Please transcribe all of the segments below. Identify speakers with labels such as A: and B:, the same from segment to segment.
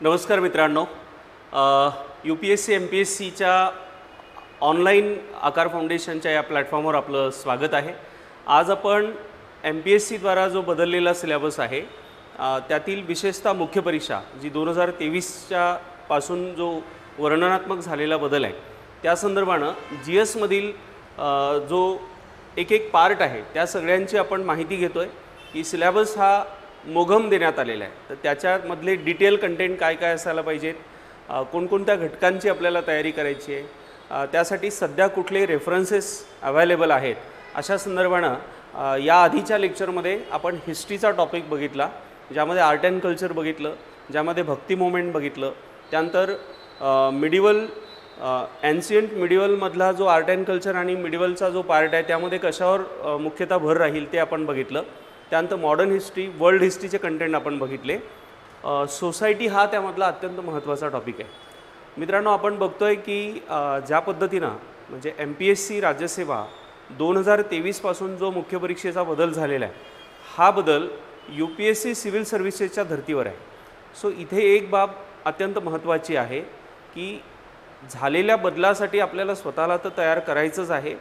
A: नमस्कार मित्रांनो, UPSC MPSCच्या online आकार फाउंडेशनच्या या प्लॅटफॉर्मवर आपलं स्वागत आहे। आज आपण MPSC द्वारा जो बदललेला सिलेबस आहे त्यातील विशेषतः मुख्य परीक्षा जी 2023च्या पासून जो वर्णनात्मक झालेला बदल आहे त्या संदर्भानं GS मधील जो एक पार्ट आहे त्या सगळ्यांची आपण माहिती घेतोय की सिलेबस हा मोघम देण्यात आलेला आहे। तर त्याच्यामधले डिटेल कंटेंट काय काय असायला पाहिजेत, कोणकोणत्या घटकांची आपल्याला तयारी करायची आहे, त्यासाठी सध्या कुठले रेफरन्सेस अवेलेबल आहेत अशा संदर्भानं या आधीच्या लेक्चरमध्ये आपण हिस्ट्रीचा टॉपिक बघितला, ज्यामध्ये आर्ट अँड कल्चर बघितलं, ज्यामध्ये भक्ती मोमेंट बघितलं, त्यानंतर मिडिवल एन्शियंट मिडिवलमधला जो आर्ट अँड कल्चर आणि मिडिवलचा जो पार्ट आहे त्यामध्ये कशावर मुख्यतः भर राहील ते आपण बघितलं। त्यानंतर मॉडर्न हिस्ट्री, वर्ल्ड हिस्ट्रीचे कंटेंट आपण बघितले। सोसायटी हा त्यामधला अत्यंत महत्त्वाचा टॉपिक आहे। मित्रांनो, आपण बघतोय की ज्या पद्धतीनं म्हणजे MPSC राज्यसेवा 2023 पासून जो मुख्य परीक्षेचा बदल झालेला आहे हा बदल UPSC सिव्हिल सर्व्हिसेसच्या धर्तीवर आहे। सो इथे एक बाब अत्यंत महत्त्वाची आहे की झालेल्या बदलासाठी आपल्याला स्वतःला तर तयार करायचंच आहे,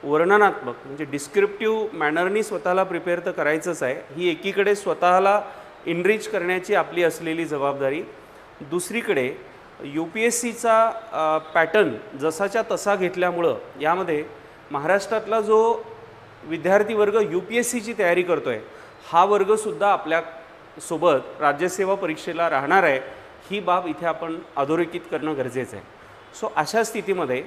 A: वर्णनात्मक म्हणजे डिस्क्रिप्टिव्ह मॅनरनी स्वतःला प्रिपेअर तर करायचंच आहे। ही एकीकडे स्वतःला इनरिच करण्याची आपली असलेली जबाबदारी, दुसरीकडे UPSCचा पॅटर्न जसाच्या तसा घेतल्यामुळं यामध्ये महाराष्ट्रातला जो विद्यार्थी वर्ग UPSCची तयारी करतो आहे हा वर्गसुद्धा आपल्यासोबत राज्यसेवा परीक्षेला राहणार आहे, ही बाब इथे आपण अधोरेखित करणं गरजेचं आहे। सो अशा स्थितीमध्ये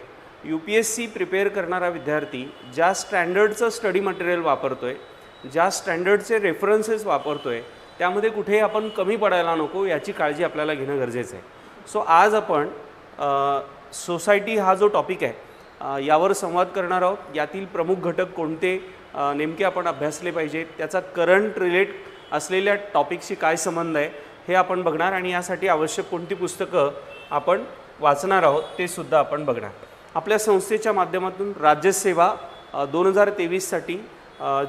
A: UPSC प्रिपेअर करणारा विद्यार्थी ज्या स्टँडर्डचं स्टडी मटेरियल वापरतो आहे, ज्या स्टँडर्डचे रेफरन्सेस वापरतो आहे, त्यामध्ये कुठेही आपण कमी पडायला नको याची काळजी आपल्याला घेणं गरजेचं आहे। सो आज आपण सोसायटी हा जो टॉपिक आहे यावर संवाद करणार आहोत। यातील प्रमुख घटक कोणते नेमके आपण अभ्यासले पाहिजेत, त्याचा करंट रिलेट असलेल्या टॉपिकशी काय संबंध आहे हे आपण बघणार आणि यासाठी आवश्यक कोणती पुस्तकं आपण वाचणार आहोत ते सुद्धा आपण बघणार। आपल्या संस्थेच्या माध्यमातून राज्यसेवा 2023साठी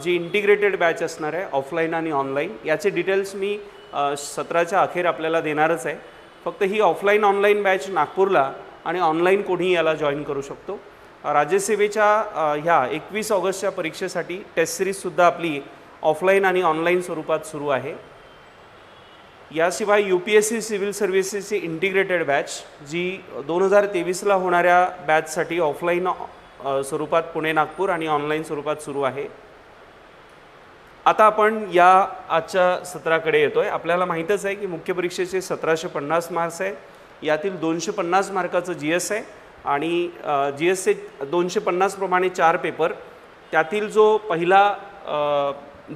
A: जी इंटिग्रेटेड बॅच असणार आहे ऑफलाईन आणि ऑनलाईन, याचे डिटेल्स मी सत्राच्या अखेर आपल्याला देणारच आहे। फक्त ही ऑफलाईन ऑनलाईन बॅच नागपूरला आणि ऑनलाईन कोणीही याला जॉईन करू शकतो। राज्यसेवेच्या ह्या 21 ऑगस्टच्या परीक्षेसाठी टेस्ट सिरीजसुद्धा आपली ऑफलाईन आणि ऑनलाईन स्वरूपात सुरू आहे। याशिवाय UPSC सिव्हिल सर्व्हिसेसची इंटिग्रेटेड बॅच जी 2023ला होणाऱ्या बॅचसाठी ऑफलाईन स्वरूपात पुणे नागपूर आणि ऑनलाईन स्वरूपात सुरू आहे। आता आपण या आजच्या सत्राकडे येतोय। आपल्याला माहीतच आहे की मुख्य परीक्षेचे 1750 मार्क्स आहे, यातील 250 मार्काचं GS आहे आणि GSचे 250 प्रमाणे 4 पेपर, त्यातील जो पहिला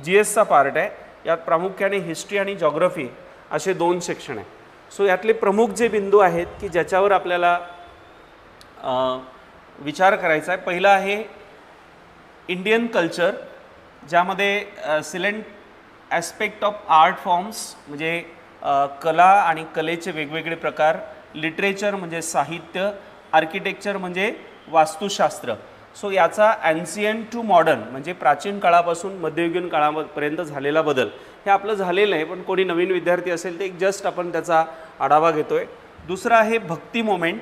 A: GSचा पार्ट आहे यात प्रामुख्याने हिस्ट्री आणि जॉग्रफी असे 2 सेक्शन आहे। सो यातले प्रमुख जे बिंदू आहेत की ज्याच्यावर आपल्याला विचार करायचा आहे, पहिला आहे इंडियन कल्चर, ज्यामध्ये silent aspect of art forms म्हणजे कला आणि कलेचे वेगवेगळे प्रकार, लिटरेचर म्हणजे साहित्य, आर्किटेक्चर म्हणजे वास्तुशास्त्र। सो याचा ॲन्शियंट टू मॉडर्न म्हणजे प्राचीन काळापासून मध्ययुगीन काळापर्यंत झालेला बदल हे आपलं झालेलं आहे, पण कोणी नवीन विद्यार्थी असेल ते जस्ट आपण त्याचा आढावा घेतोय। दुसरा आहे भक्ती मोमेंट,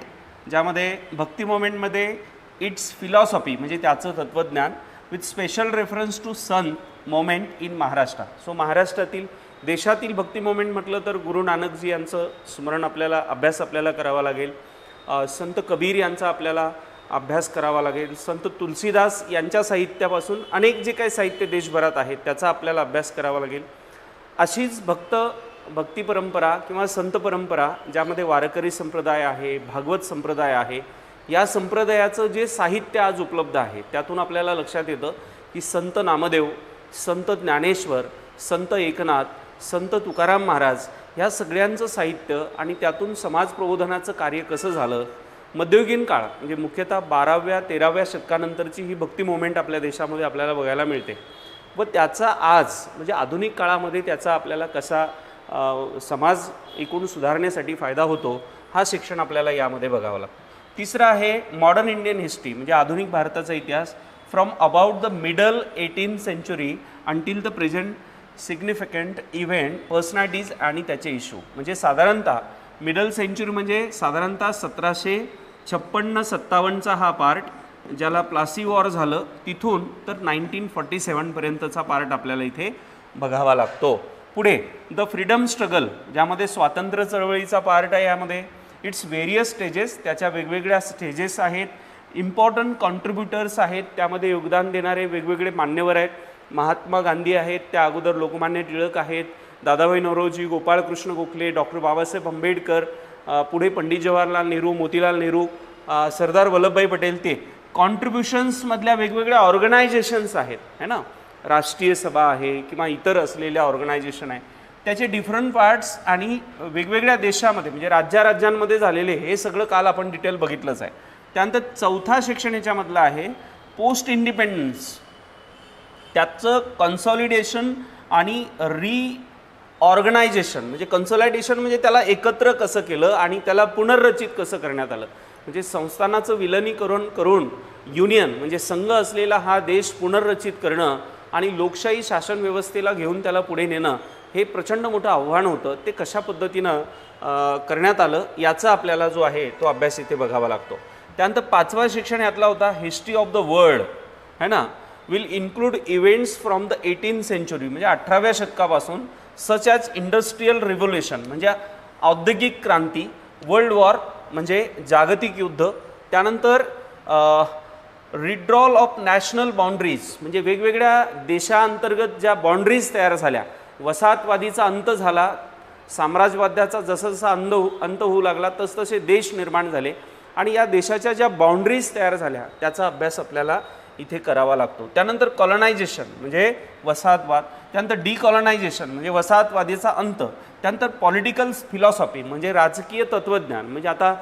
A: ज्यामध्ये भक्ती मोमेंटमध्ये इट्स फिलॉसॉफी म्हणजे त्याचं तत्त्वज्ञान with special reference to Sant moment in Maharashtra. So महाराष्ट्रातील देशातील भक्ती मोमेंट म्हटलं तर गुरु नानकजी यांचं स्मरण अभ्यास आपल्याला करावा लागेल, संत कबीर यांचा आपल्याला अभ्यास करावा लागेल, संत तुलसीदास यांच्या साहित्यापासून अनेक जे काही साहित्य देशभरात आहेत त्याचा आपल्याला अभ्यास करावा लागेल। अशीच भक्ती परंपरा किंवा संत परंपरा ज्यामध्ये वारकरी संप्रदाय आहे, भागवत संप्रदाय आहे, या संप्रदायाचं जे साहित्य आज उपलब्ध आहे त्यातून आपल्याला लक्षात येतं की संत नामदेव, संत ज्ञानेश्वर, संत एकनाथ, संत तुकाराम महाराज ह्या सगळ्यांचं साहित्य आणि त्यातून समाज प्रबोधनाचं कार्य कसं झालं। मध्ययुगीन काळ म्हणजे मुख्यतः 12व्या-13व्या शतकानंतरची ही भक्ती मोमेंट आपल्या देशामध्ये आपल्याला बघायला मिळते व त्याचा आज म्हणजे आधुनिक काळामध्ये त्याचा आपल्याला कसा समाज एकूण सुधारण्यासाठी फायदा होतो हा शिक्षण आपल्याला यामध्ये बघावं लागतं। तिसरा आहे मॉडर्न इंडियन हिस्ट्री म्हणजे आधुनिक भारताचा इतिहास from about the middle 18th century until the present significant event personalities आणि त्याचे इश्यू म्हणजे साधारणतः मिडल सेंचुरी म्हणजे साधारणतः 1756-57चा हा पार्ट, ज्याला प्लासी वॉर झालं तिथून तर 1947पर्यंतचा पार्ट आपल्याला इथे बघावा लागतो. पुढे द फ्रीडम स्ट्रगल, ज्यामध्ये स्वातंत्र्य चळवळीचा पार्ट आहे. यामध्ये इट्स व्हेरियस स्टेजेस, त्याच्या वेगवेगळ्या स्टेजेस आहेत. इम्पॉर्टंट कॉन्ट्रीब्युटर्स आहेत, त्यामध्ये योगदान देणारे वेगवेगळे मान्यवर आहेत. महात्मा गांधी आहेत, त्या अगोदर लोकमान्य टिळक आहेत, दादाभाई नौरोजी, गोपाळकृष्ण गोखले, डॉक्टर बाबासाहेब आंबेडकर, पुढे पंडित जवाहरलाल नेहरू, मोतीलाल नेहरू, सरदार वल्लभभाई पटेल. ते कॉन्ट्रीब्युशन्समधल्या वेगवेगळ्या ऑर्गनायझेशन्स आहेत, है ना, राष्ट्रीय सभा आहे किंवा इतर असलेल्या ऑर्गनायझेशन आहे, त्याचे डिफरंट पार्ट्स आणि वेगवेगळ्या देशामध्ये म्हणजे राज्यांमध्ये झालेले हे सगळं काल आपण डिटेल बघितलंच आहे. त्यानंतर चौथा सेक्शन याच्यामधला आहे पोस्ट इंडिपेंडन्स, त्याचं कन्सॉलिडेशन आणि ऑर्गनायझेशन. म्हणजे कन्सॉलिडेशन म्हणजे त्याला एकत्र कसं केलं आणि त्याला पुनर्रचित कसं करण्यात आलं. म्हणजे संस्थानाचं विलनीकरण करून युनियन म्हणजे संघ असलेला हा देश पुनर्रचित करणं आणि लोकशाही शासन व्यवस्थेला घेऊन त्याला पुढे नेणं हे प्रचंड मोठं आव्हान होतं. ते कशा पद्धतीनं करण्यात आलं याचा आपल्याला जो आहे तो अभ्यास इथे बघावा लागतो. त्यानंतर पाचवा शिक्षण यातला होता हिस्ट्री ऑफ द वर्ल्ड, है ना, will include events from the 18th century म्हणजे 18व्या शतकापासून, सच ॲज इंडस्ट्रियल रिव्होल्युशन म्हणजे औद्योगिक क्रांती, वर्ल्ड वॉर म्हणजे जागतिक युद्ध, त्यानंतर रिड्रॉल ऑफ नॅशनल बाउंड्रीज म्हणजे वेगवेगळ्या देशांतर्गत ज्या बाउंड्रीज तयार झाल्या, वसाहतवादीचा अंत झाला, साम्राज्यवाद्याचा जसं अंत होऊ लागला तसतसे देश निर्माण झाले आणि या देशाच्या ज्या बाउंड्रीज तयार झाल्या त्याचा अभ्यास आपल्याला इथे करावा लागतो. त्यानंतर कॉलनायझेशन म्हणजे वसाहतवाद, त्यानंतर डिकॉलनायझेशन म्हणजे वसाहतवादीचा अंत, त्यानंतर पॉलिटिकल फिलॉसॉफी म्हणजे राजकीय तत्त्वज्ञान म्हणजे आता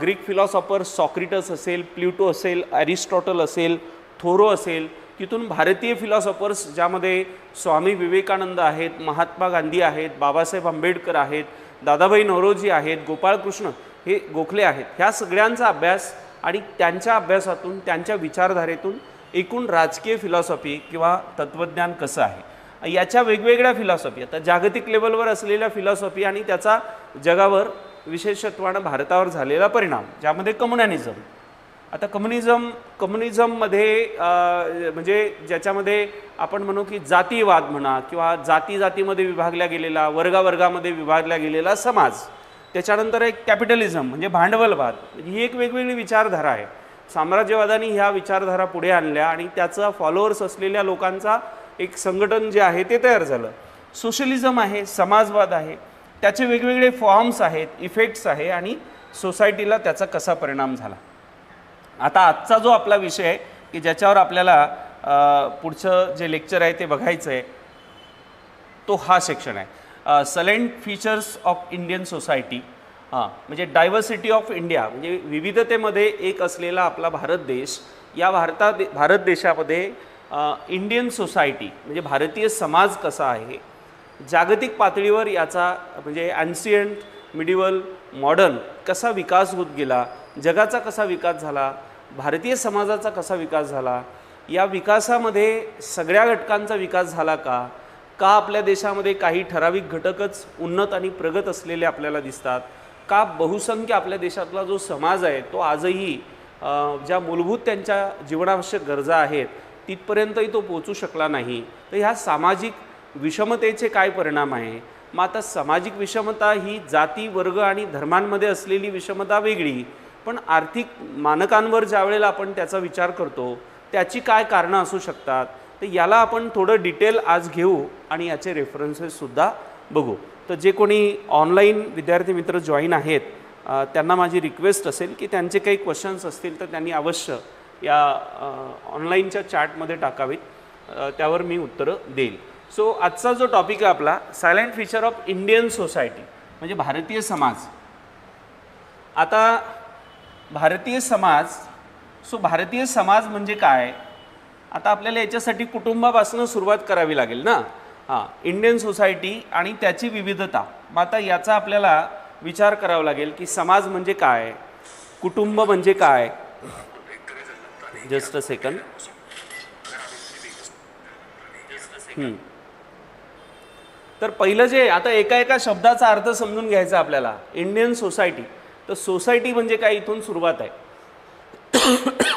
A: ग्रीक फिलॉसॉफर सॉक्रेटस असेल, प्ल्युटो असेल, ॲरिस्टॉटल असेल, थोरो असेल, तिथून भारतीय फिलॉसॉफर्स ज्यामध्ये स्वामी विवेकानंद आहेत, महात्मा गांधी आहेत, बाबासाहेब आंबेडकर आहेत, दादाभाई नौरोजी आहेत, गोपाळकृष्ण हे गोखले आहेत, ह्या सगळ्यांचा अभ्यास आणि त्यांच्या अभ्यासातून त्यांच्या विचारधारेतून एकूण राजकीय फिलॉसॉफी किंवा तत्त्वज्ञान कसं आहे याच्या वेगवेगळ्या फिलॉसॉफी, आता जागतिक लेवलवर असलेल्या फिलॉसॉफी आणि त्याचा जगावर विशेषत्वानं भारतावर झालेला परिणाम, ज्यामध्ये कम्युनिझम. आता कम्युनिझममध्ये म्हणजे ज्याच्यामध्ये आपण म्हणू की जातीवाद म्हणा किंवा जातीमध्ये विभागल्या गेलेला, वर्गामध्ये विभागल्या गेलेला समाज, त्याच्यानंतर एक कॅपिटलिझम म्हणजे भांडवलवाद, ही एक वेगवेगळी विचारधारा आहे. साम्राज्यवादाने ह्या विचारधारा पुढे आणल्या आणि त्याचा फॉलोअर्स असलेल्या लोकांचा एक संघटन जे आहे ते तयार झालं. सोशलिझम आहे, समाजवाद आहे, त्याचे वेगवेगळे फॉर्म्स आहेत, इफेक्ट्स आहे आणि सोसायटीला त्याचा कसा परिणाम झाला. आता आजचा जो आपला विषय आहे की ज्याच्यावर आपल्याला पुढचं जे लेक्चर आहे ते बघायचं आहे तो हा सेक्शन आहे, सलेंट फीचर्स ऑफ इंडियन सोसायटी. म्हणजे डायव्हर्सिटी ऑफ इंडिया म्हणजे विविधतेमध्ये एक असलेला आपला भारत देश, या भारत देशामध्ये इंडियन सोसायटी म्हणजे भारतीय समाज कसा आहे, जागतिक पातळीवर याचा म्हणजे ॲन्शियंट, मिडिवल, मॉडर्न कसा विकास होत गेला, जगाचा कसा विकास झाला, भारतीय समाजाचा कसा विकास झाला, या विकासामध्ये सगळ्या घटकांचा विकास झाला का आपल्या देशामध्ये काही ठराविक घटकच उन्नत आणि प्रगत असलेले आपल्याला दिसतात का, बहुसंख्य आपल्या देशातला जो समाज आहे तो आजही ज्या मूलभूत त्यांच्या जीवनावश्यक गरजा आहेत तिथपर्यंतही तो पोचू शकला नाही. तर ह्या सामाजिक विषमतेचे काय परिणाम आहे. मग आता सामाजिक विषमता ही जाती, वर्ग आणि धर्मांमध्ये असलेली विषमता वेगळी, पण आर्थिक मानकांवर ज्या वेळेला आपण त्याचा विचार करतो त्याची काय कारणं असू शकतात, तर याला आपण थोडं डिटेल आज घेऊ आणि याचे रेफरन्सेससुद्धा बघू. तर जे कोणी ऑनलाईन विद्यार्थी मित्र जॉईन आहेत त्यांना माझी रिक्वेस्ट असेल की त्यांचे काही क्वेश्चन्स असतील तर त्यांनी अवश्य या ऑनलाईनच्या चॅटमध्ये टाकावीत, त्यावर मी उत्तरं देईल. सो आजचा जो टॉपिक आहे आपला silent feature of Indian society म्हणजे भारतीय समाज. आता भारतीय समाज म्हणजे काय, आता आपल्याला याच्यासाठी कुटुंबापासून सुरुवात करावी लागेल ना. इंडियन सोसायटी आणि त्याची विविधता. मग आता याचा आपल्याला विचार करावा लागेल की समाज म्हणजे काय, कुटुंब म्हणजे काय. Just a second. तर पहिलं जे आता एका एका शब्दाचा अर्थ समजून घ्यायचा आपल्याला. इंडियन सोसायटी, तर सोसायटी म्हणजे काय, इथून सुरुवात आहे.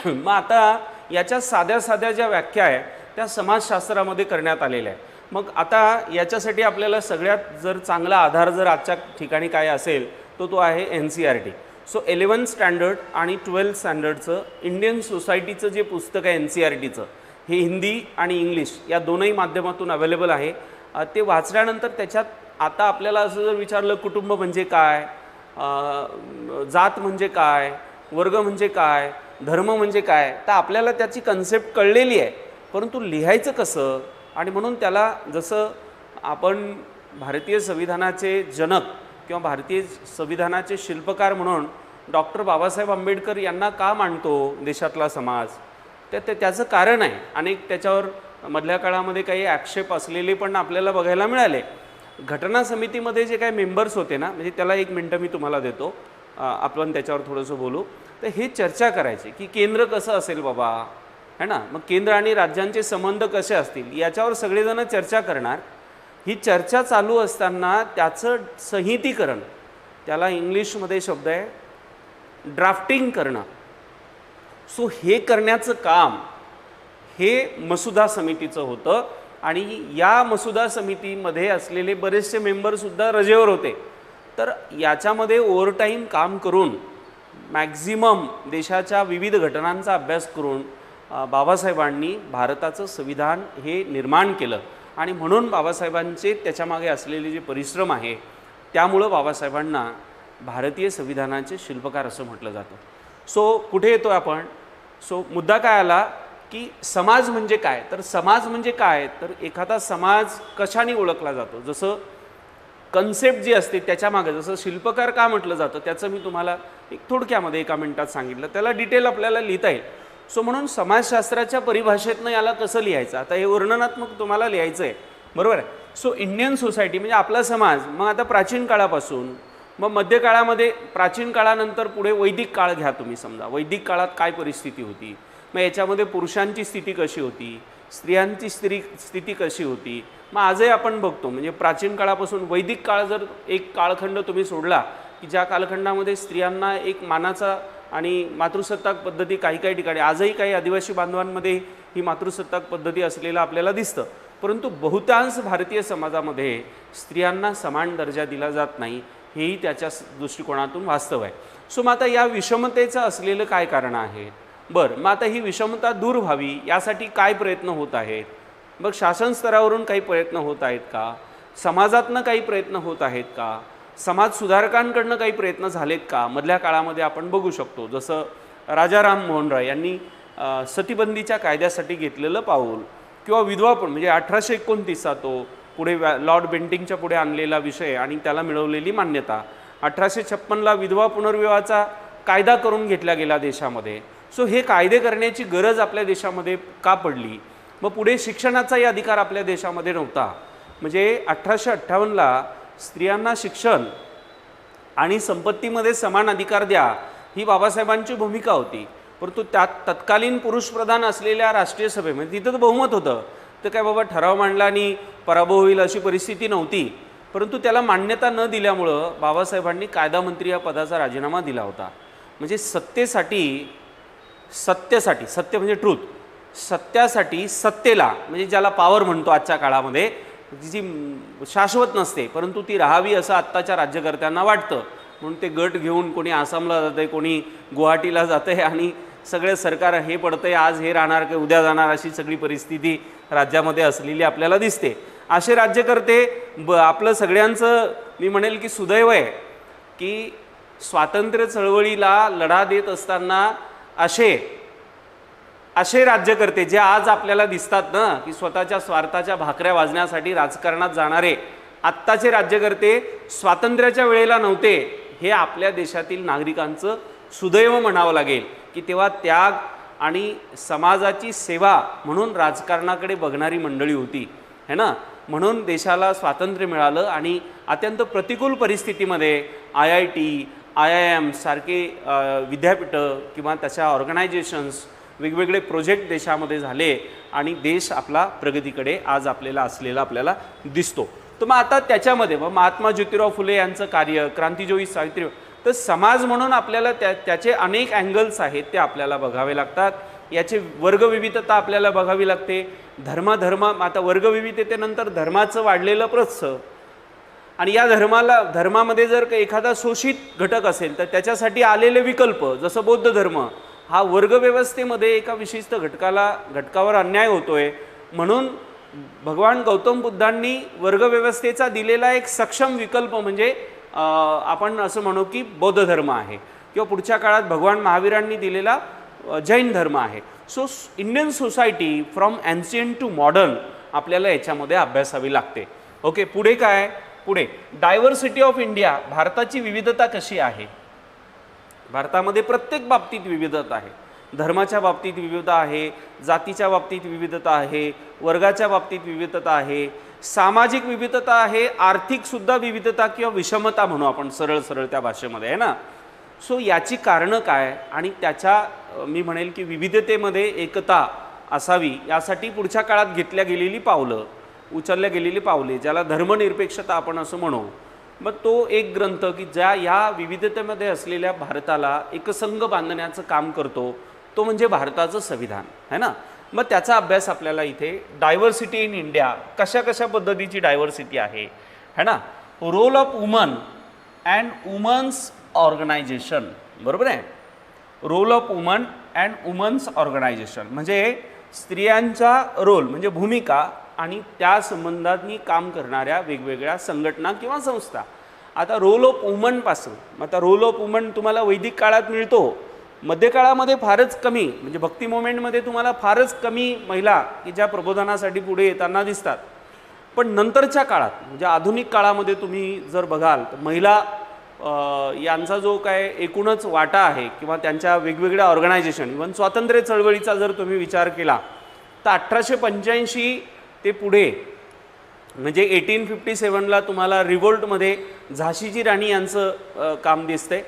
A: मग आता याच्या साध्या साध्या ज्या व्याख्या आहे त्या समाजशास्त्रामध्ये करण्यात आलेल्या आहे. मग आता याच्यासाठी आपल्याला सगळ्यात जर चांगला आधार जर आजच्या ठिकाणी काय असेल तो आहे NCERT. सो 11th स्टँडर्ड आणि 12th स्टँडर्डचं इंडियन सोसायटीचं जे पुस्तक आहे NCERTचं, हे हिंदी आणि इंग्लिश या दोनही माध्यमातून अवेलेबल आहे. ते वाचल्यानंतर त्याच्यात आता आपल्याला असं जर विचारलं कुटुंब म्हणजे काय, जात म्हणजे काय, वर्ग म्हणजे काय, धर्म म्हणजे काय, तर आपल्याला त्याची कन्सेप्ट कळलेली आहे. परंतु लिहायचं कसं, आणि म्हणून त्याला जसं आपण भारतीय संविधानाचे जनक किंवा भारतीय संविधानाचे शिल्पकार म्हणून डॉक्टर बाबासाहेब आंबेडकर यांना का मानतो देशातला समाज, त्याचं कारण आहे. अनेक त्याच्यावर मधल्या काळामध्ये काही आक्षेप असलेले पण आपल्याला बघायला मिळाले. घटना समितीमध्ये जे काही मेंबर्स होते ना, म्हणजे त्याला 1 मिनटं मी तुम्हाला देतो, आपण त्याच्यावर थोडंसं बोलू. तर हे चर्चा करायची की केंद्र कसं असेल बाबा, है ना, मग केंद्र आणि राज्यांचे संबंध कसे असतील याच्यावर सगळेजण चर्चा करणार. ही चर्चा चालू असताना त्याचं संहितीकरण, त्याला इंग्लिशमध्ये शब्द आहे ड्राफ्टिंग करणं. सो हे करण्याचं काम हे मसुदा समितीचं होतं. आणि या मसुदा समितीमध्ये असलेले बरेचसे मेंबरसुद्धा रजेवर होते. तर याच्यामध्ये ओव्हरटाईम काम करून मॅक्झिमम देशाच्या विविध घटनांचा अभ्यास करून बाबासाहेबांनी भारताचं संविधान हे निर्माण केलं. आणि म्हणून बाबासाहेबांचे त्याच्यामागे असलेले जे परिश्रम आहे त्यामुळं बाबासाहेबांना भारतीय संविधानाचे शिल्पकार असं म्हटलं जातं. सो कुठे येतो आपण, सो मुद्दा काय आला की समाज म्हणजे काय. तर समाज म्हणजे काय, तर एखादा समाज कशाने ओळखला जातो, जसं कन्सेप्ट जी असते त्याच्यामागे, जसं शिल्पकार का म्हटलं जातं त्याचं मी तुम्हाला एक थोडक्यामध्ये 1 मिनिटात सांगितलं. त्याला डिटेल आपल्याला लिहिता येईल. सो म्हणून समाजशास्त्राच्या परिभाषेतनं याला कसं लिहायचं, आता हे वर्णनात्मक तुम्हाला लिहायचं आहे, बरोबर आहे. सो इंडियन सोसायटी म्हणजे आपला समाज. मग आता प्राचीन काळापासून, मग मध्यकाळामध्ये, प्राचीन काळानंतर पुढे वैदिक काळ घ्या तुम्ही. समजा वैदिक काळात काय परिस्थिती होती, मग याच्यामध्ये पुरुषांची स्थिती कशी होती, स्त्रियांची स्थिती कशी होती. मग आजही आपण बघतो, म्हणजे प्राचीन काळापासून वैदिक काळ जर एक कालखंड तुम्ही सोडला की ज्या कालखंडामध्ये स्त्रियांना एक मानाचा आणि मातृसत्ताक पद्धती काही काही ठिकाणी, आजही काही आदिवासी बांधवांमध्ये ही मातृसत्ताक पद्धती असलेलं आपल्याला दिसतं. परंतु बहुतांश भारतीय समाजामध्ये स्त्रियांना समान दर्जा दिला जात नाही, हेही त्याच्या दृष्टिकोनातून वास्तव आहे. सो मग आता या विषमतेचं असलेलं काय कारण आहे, बरं मग आता ही विषमता दूर व्हावी यासाठी काय प्रयत्न होत आहेत. मग शासन स्तरावरून काही प्रयत्न होत आहेत का, समाजातनं काही प्रयत्न होत आहेत का, समाज सुधारकांकडनं काही प्रयत्न झालेत का. मधल्या काळामध्ये आपण बघू शकतो, जसं राजा राम मोहन राय यांनी सतीबंदीच्या कायद्यासाठी घेतलेलं पाऊल, किंवा विधवा पण म्हणजे 1829चा तो पुढे लॉर्ड बेंटिंगच्या पुढे आणलेला विषय आणि त्याला मिळवलेली मान्यता. 1856ला विधवा पुनर्विवाहाचा कायदा करून घेतला गेला देशामध्ये. सो हे कायदे करण्याची गरज आपल्या देशामध्ये का पडली. मग पुढे शिक्षणाचाही अधिकार आपल्या देशामध्ये नव्हता. म्हणजे 1858ला स्त्रियांना शिक्षण आणि संपत्तीमध्ये समान अधिकार द्या ही बाबासाहेबांची भूमिका होती. परंतु त्यात तत्कालीन पुरुषप्रधान असलेल्या राष्ट्रीय सभेमध्ये तिथं तर बहुमत होतं, तर काय बाबा ठराव मांडला आणि पराभव होईल अशी परिस्थिती नव्हती. परंतु त्याला मान्यता न दिल्यामुळं बाबासाहेबांनी कायदामंत्री या पदाचा राजीनामा दिला होता. म्हणजे सत्य म्हणजे ट्रूथ, सत्यासाठी सत्तेला, म्हणजे ज्याला पॉवर म्हणतो आजच्या काळामध्ये, जी शाश्वत नसते परंतु ती राहावी असं आत्ताच्या राज्यकर्त्यांना वाटतं. म्हणून ते गट घेऊन कोणी आसामला जातं आहे, कोणी गुवाहाटीला जातं आहे आणि सगळे सरकार हे पडतं आहे, आज हे राहणार की उद्या जाणार अशी सगळी परिस्थिती राज्यामध्ये असलेली आपल्याला दिसते. असे राज्यकर्ते आपलं सगळ्यांचं मी म्हणेल की सुदैव आहे की स्वातंत्र्य चळवळीला लढा देत असताना असे राज्यकर्ते जे आज आपल्याला दिसतात ना की स्वतःच्या स्वार्थाच्या भाकऱ्या वाजण्यासाठी राजकारणात जाणारे, आत्ताचे राज्यकर्ते स्वातंत्र्याच्या वेळेला नव्हते. हे आपल्या देशातील नागरिकांचं सुदैव म्हणावं लागेल की तेव्हा त्याग आणि समाजाची सेवा म्हणून राजकारणाकडे बघणारी मंडळी होती, है ना. म्हणून देशाला स्वातंत्र्य मिळालं आणि अत्यंत प्रतिकूल परिस्थितीमध्ये IIT, IIM सारखे विद्यापीठं किंवा त्याच्या ऑर्गनायझेशन्स, वेगवेगळे प्रोजेक्ट देशामध्ये झाले आणि देश आपला प्रगतीकडे आज आपल्याला असलेला आपल्याला दिसतो. तर मग आता त्याच्यामध्ये मग महात्मा ज्योतिराव फुले यांचं कार्य, क्रांतीज्योती सावित्रीबाई, तर समाज म्हणून आपल्याला त्याचे अनेक अँगल्स आहेत ते आपल्याला बघावे लागतात. याची वर्गविविधता आपल्याला बघावी लागते. आता वर्गविविधतेनंतर धर्माचं वाढलेलं प्रस्थ आणि या धर्मामध्ये जर एखादा शोषित घटक असेल तर त्याच्यासाठी आलेले विकल्प, जसं बौद्ध धर्म हा वर्गव्यवस्थेमध्ये एका विशिष्ट घटकावर अन्याय होतोय, म्हणून भगवान गौतम बुद्धांनी वर्गव्यवस्थेचा दिलेला एक सक्षम विकल्प म्हणजे आपण असं म्हणू की बौद्ध धर्म आहे, किंवा पुढच्या काळात भगवान महावीरांनी दिलेला जैन धर्म आहे. So Indian society from ancient to modern आपल्याला याच्यामध्ये अभ्यासावी लागते. ओके, पुढे काय? पुढे डायव्हर्सिटी ऑफ इंडिया, भारताची विविधता कशी आहे. भारतामध्ये प्रत्येक बाबतीत विविधता आहे. धर्माच्या बाबतीत विविधता आहे, जातीच्या बाबतीत विविधता आहे, वर्गाच्या बाबतीत विविधता आहे, सामाजिक विविधता आहे, आर्थिकसुद्धा विविधता किंवा विषमता म्हणू आपण सरळ त्या भाषेमध्ये, आहे ना. सो याची कारणं काय आणि त्याच्या मी म्हणेल की विविधतेमध्ये एकता असावी यासाठी पुढच्या काळात उचलल्या गेलेली पावले, ज्याला धर्मनिरपेक्षता आपण असं म्हणू. मग तो एक ग्रंथ की या विविधतेमध्ये असलेल्या भारताला एकसंघ बांधण्याचं काम करतो, तो म्हणजे भारताचं संविधान, है ना. मग त्याचा अभ्यास आपल्याला इथे डायव्हर्सिटी इन इंडिया, कशा पद्धतीची डायव्हर्सिटी आहे, है ना. Role of woman and woman's organisation, बरोबर आहे. Role of woman and woman's organisation म्हणजे स्त्रियांचा रोल म्हणजे भूमिका आणि त्या संबंधांनी काम करणाऱ्या वेगवेगळ्या संघटना किंवा संस्था. आता रोल ऑफ वुमनपासून, आता रोल ऑफ वुमन तुम्हाला वैदिक काळात मिळतो, मध्यकाळामध्ये फारच कमी, म्हणजे भक्ती मोमेंटमध्ये तुम्हाला फारच कमी महिला की ज्या प्रबोधनासाठी पुढे येताना दिसतात. पण नंतरच्या काळात म्हणजे आधुनिक काळामध्ये तुम्ही जर बघाल तर महिला यांचा जो काय एकूणच वाटा आहे किंवा त्यांच्या वेगवेगळ्या ऑर्गनायझेशन, इव्हन स्वातंत्र्य चळवळीचा जर तुम्ही विचार केला तर 1885 ते पुढे म्हणजे 1857ला तुम्हाला रिव्होल्टमध्ये झाशीची राणी यांचं काम दिसते,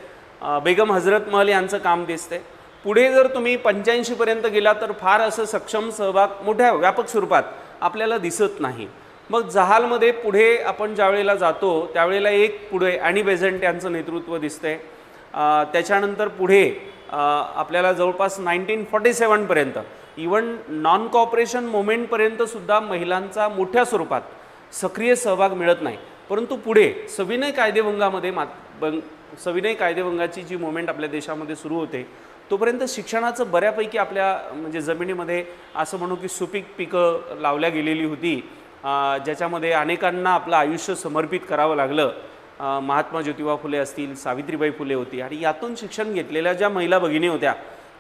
A: बेगम हजरत महल यांचं काम दिसते. पुढे जर तुम्ही 85पर्यंत गेला तर फार असं सक्षम सहभाग मोठ्या व्यापक स्वरूपात आपल्याला दिसत नाही. मग जहालमध्ये पुढे आपण ज्या वेळेला जातो त्यावेळेला एक पुढे ॲनी बेझंट यांचं नेतृत्व दिसते. त्याच्यानंतर पुढे आपल्याला जवळपास 1947पर्यंत इवन नॉन कॉपरेशन मुवमेंटपर्यंतसुद्धा महिलांचा मोठ्या स्वरूपात सक्रिय सहभाग मिळत नाही. परंतु पुढे सविनय कायदेभंगाची जी मुवमेंट आपल्या देशामध्ये सुरू होते तोपर्यंत शिक्षणाचं बऱ्यापैकी आपल्या म्हणजे जमिनीमध्ये असं म्हणू की सुपीक पिकं लावल्या गेलेली होती, ज्याच्यामध्ये अनेकांना आपलं आयुष्य समर्पित करावं लागलं. महात्मा ज्योतिबा फुले असतील, सावित्रीबाई फुले होती आणि यातून शिक्षण घेतलेल्या ज्या महिला भगिनी होत्या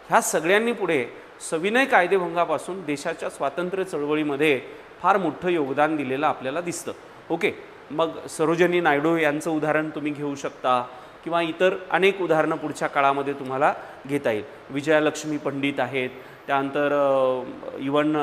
A: ह्या सगळ्यांनी पुढे सविनय कायदेभंगापासून देशाच्या स्वातंत्र्य चळवळीमध्ये फार मोठं योगदान दिलेलं आपल्याला दिसतं. ओके, मग सरोजिनी नायडू यांचं उदाहरण तुम्ही घेऊ शकता किंवा इतर अनेक उदाहरणं पुढच्या काळामध्ये तुम्हाला घेता येईल. विजयालक्ष्मी पंडित आहेत, त्यानंतर इवन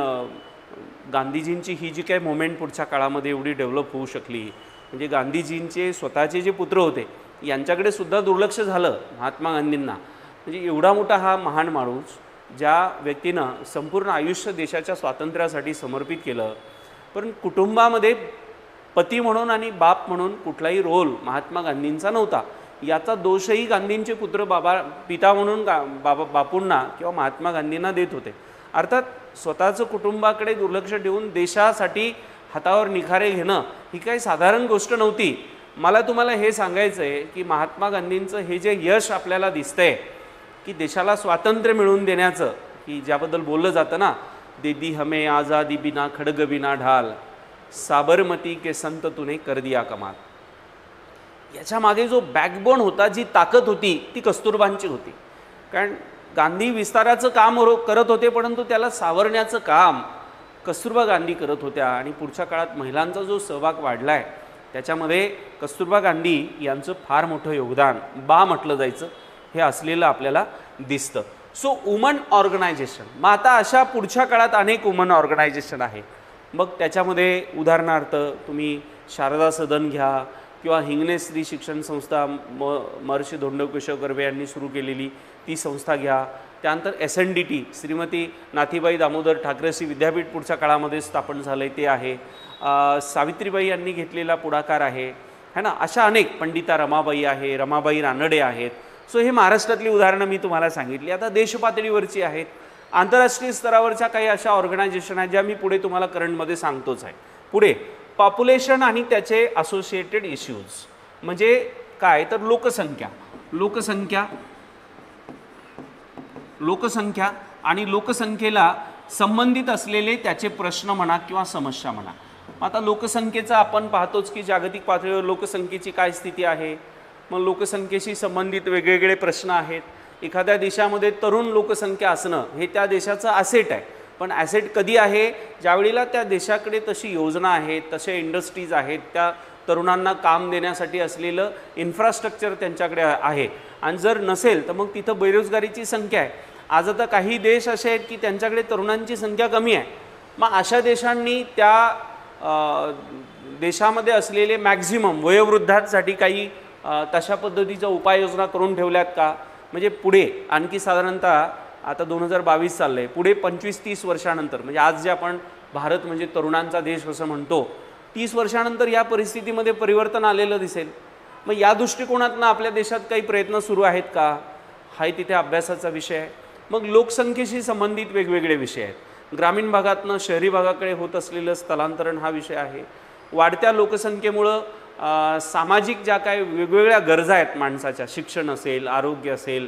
A: गांधीजींची ही जी काही मुवमेंट पुढच्या काळामध्ये एवढी डेव्हलप होऊ शकली, म्हणजे गांधीजींचे स्वतःचे जे पुत्र होते यांच्याकडे सुद्धा दुर्लक्ष झालं महात्मा गांधींना. म्हणजे एवढा मोठा हा महान माणूस ज्या व्यक्तीनं संपूर्ण आयुष्य देशाच्या स्वातंत्र्यासाठी समर्पित केलं, पण कुटुंबामध्ये पती म्हणून आणि बाप म्हणून कुठलाही रोल महात्मा गांधींचा नव्हता. याचा दोषही गांधींचे पुत्र पिता म्हणून बापूंना किंवा महात्मा गांधींना देत होते. अर्थात स्वतःचं कुटुंबाकडे दुर्लक्ष ठेवून देशासाठी हातावर निखारे घेणं ही काही साधारण गोष्ट नव्हती. मला तुम्हाला हे सांगायचं आहे की महात्मा गांधींचं हे जे यश आपल्याला दिसतंय की देशाला स्वातंत्र्य मिळवून देण्याचं, की ज्याबद्दल बोललं जातं ना, दे दी हमें आज़ादी बिना खडग बिना ढाल, साबरमती के संत तूने कर दिया कमाल. याच्या मागे जो बॅकबोन होता, जी ताकद होती ती कस्तुरबांची होती. कारण गांधी विस्ताराचं काम करत होते परंतु त्याला सावरण्याचं काम कस्तुरबा गांधी करत होत्या. आणि पुढच्या काळात महिलांचा जो सहभाग वाढला आहे त्याच्यामध्ये कस्तुरबा गांधी यांचं फार मोठं योगदान म्हटलं जायचं हे असलेलं आपल्याला दिसतं. सो वुमन ऑर्गनायझेशन, मग आता अशा पुढच्या काळात अनेक वुमन ऑर्गनायझेशन आहे. मग त्याच्यामध्ये उदाहरणार्थ तुम्ही शारदा सदन घ्या किंवा हिंगणे स्त्री शिक्षण संस्था महर्षी धोंडो केशव कर्वे यांनी सुरू केलेली ती संस्था घ्या, त्यानंतर SNDT श्रीमती नाथीबाई दामोदर ठाकरेसी विद्यापीठ पुढच्या काळामध्ये स्थापन झालं ते आहे. सावित्रीबाई यांनी घेतलेला पुढाकार आहे है ना. अशा अनेक पंडिता रमाबाई आहे, रमाबाई रानडे आहेत. सो हे महाराष्ट्रातली उदाहरणं मी तुम्हाला सांगितली. आता देशपातळीवरची आहेत, आंतरराष्ट्रीय स्तरावरच्या काही अशा ऑर्गनायझेशन आहेत ज्या मी पुढे तुम्हाला करंटमध्ये सांगतोच आहे. पुढे पॉप्युलेशन आणि त्याचे असोसिएटेड इश्यूज म्हणजे काय तर लोकसंख्या आणि लोकसंख्येला संबंधित असलेले त्याचे प्रश्न म्हणा किंवा समस्या म्हणा. आता लोकसंख्येचा आपण पाहतोच की जागतिक पातळीवर लोकसंख्येची काय स्थिती आहे. मग लोकसंख्येशी संबंधित वेगवेगळे प्रश्न आहेत. एखाद्या देशामध्ये तरुण लोकसंख्या असणं हे त्या देशाचं ॲसेट आहे. पण ॲसेट कधी आहे, ज्यावेळेला त्या देशाकडे तशी योजना आहेत, तसे इंडस्ट्रीज आहेत, त्या तरुणांना काम देण्यासाठी असलेलं इन्फ्रास्ट्रक्चर त्यांच्याकडे आहे. आणि जर नसेल तर मग तिथं बेरोजगारीची संख्या आहे. आज आता काही देश असे आहेत की त्यांच्याकडे तरुणांची संख्या कमी आहे. मग अशा देशांनी त्या देशामध्ये असलेले मॅक्झिमम वयोवृद्धांसाठी काही तशा पद्धतीच्या उपाययोजना करून ठेवल्यात का. म्हणजे पुढे आणखी साधारणतः आता 2022 चाललं आहे, पुढे 25-30 वर्षानंतर म्हणजे आज जे आपण भारत म्हणजे तरुणांचा देश असं म्हणतो, 30 वर्षानंतर या परिस्थितीमध्ये परिवर्तन आलेलं दिसेल. मग या दृष्टिकोनातनं आपल्या देशात काही प्रयत्न सुरू आहेत का, हाही तिथे अभ्यासाचा विषय आहे. मग लोकसंख्येशी संबंधित वेगवेगळे विषय आहेत. ग्रामीण भागातनं शहरी भागाकडे होत असलेलं स्थलांतरण हा विषय आहे. वाढत्या लोकसंख्येमुळं सामाजिक ज्या काय वेगवेगळ्या गरजा आहेत माणसाच्या, शिक्षण असेल, आरोग्य असेल,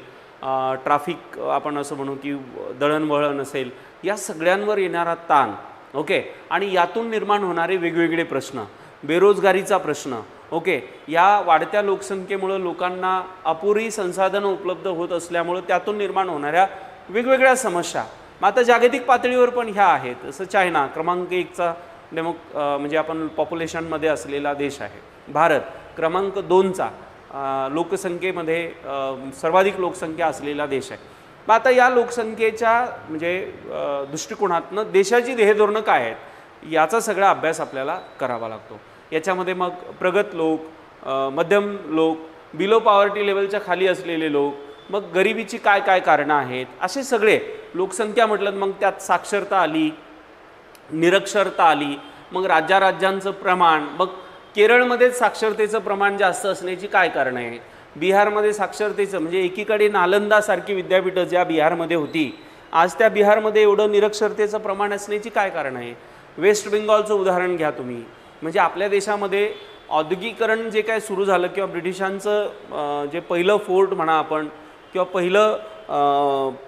A: ट्रॅफिक आपण असं म्हणू की दळणवळण असेल, या सगळ्यांवर येणारा ताण, ओके, आणि यातून निर्माण होणारे वेगवेगळे प्रश्न, बेरोजगारीचा प्रश्न, ओके, या वाढत्या लोकसंख्येमुळं लोकांना अपुरी संसाधनं उपलब्ध होत असल्यामुळं त्यातून निर्माण होणाऱ्या वेगवेगळ्या समस्या. मग आता जागतिक पातळीवर पण ह्या आहेत. जसं चायना क्रमांक 1चा म्हणजे आपण पॉप्युलेशनमध्ये असलेला देश आहे. भारत क्रमांक 2चा लोकसंख्येमध्ये सर्वाधिक लोकसंख्या असलेला देश आहे. मग आता या लोकसंख्येच्या म्हणजे दृष्टिकोनातनं देशाची ध्येयधोरणं काय आहेत याचा सगळा अभ्यास आपल्याला करावा लागतो. याच्यामध्ये मग प्रगत लोक, मध्यम लोक, बिलो पॉवर्टी लेवलच्या खाली असलेले लोक, मग गरिबीची काय काय कारणं आहेत, असे सगळे लोकसंख्या म्हटलं. मग त्यात साक्षरता आली, निरक्षरता आली, मग राज्यांचं प्रमाण, मग केरळमध्येच साक्षरतेचं प्रमाण जास्त असण्याची काय कारणं आहेत, बिहारमध्ये साक्षरतेचं म्हणजे एकीकडे नालंदासारखी विद्यापीठं ज्या बिहारमध्ये होती, आज त्या बिहारमध्ये एवढं निरक्षरतेचं प्रमाण असण्याची काय कारणं आहे. वेस्ट बेंगॉलचं उदाहरण घ्या तुम्ही. म्हणजे आपल्या देशामध्ये औद्योगिकरण जे काय सुरू झालं किंवा ब्रिटिशांचं जे पहिलं फोर्ट म्हणा आपण किंवा पहिलं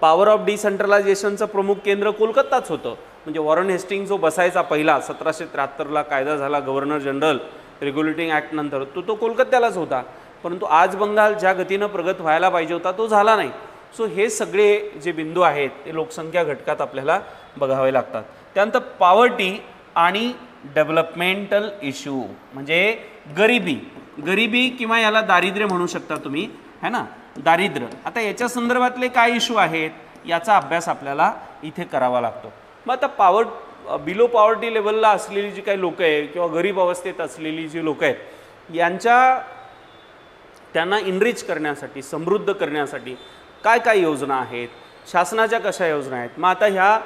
A: पॉवर ऑफ डिसेंट्रलायझेशनचं प्रमुख केंद्र कोलकाताच होतं. म्हणजे वॉरन हेस्टिंग जो बसायचा पहिला 1773ला कायदा झाला गव्हर्नर जनरल रेग्युलेटिंग ॲक्ट नंतर, तो कोलकात्यालाच होता. परंतु आज बंगाल ज्या गतीनं प्रगत व्हायला पाहिजे होता तो झाला नाही. सो हे सगळे जे बिंदू आहेत ते लोकसंख्या घटकात आपल्याला बघावे लागतात. त्यानंतर पॉवर्टी आणि डेव्हलपमेंटल इश्यू म्हणजे गरिबी किंवा याला दारिद्र्य म्हणू शकता तुम्ही, है ना, दारिद्र्य. आता याच्या संदर्भातले काय इश्यू आहेत याचा अभ्यास आपल्याला इथे करावा लागतो. मग आता बिलो पॉवर्टी लेवलला असलेली जी काही लोकं आहेत किंवा गरीब अवस्थेत असलेली जी लोकं आहेत त्यांना इनरिच करण्यासाठी, समृद्ध करण्यासाठी काय काय योजना आहेत, शासनाच्या कशा योजना आहेत. मग आता ह्या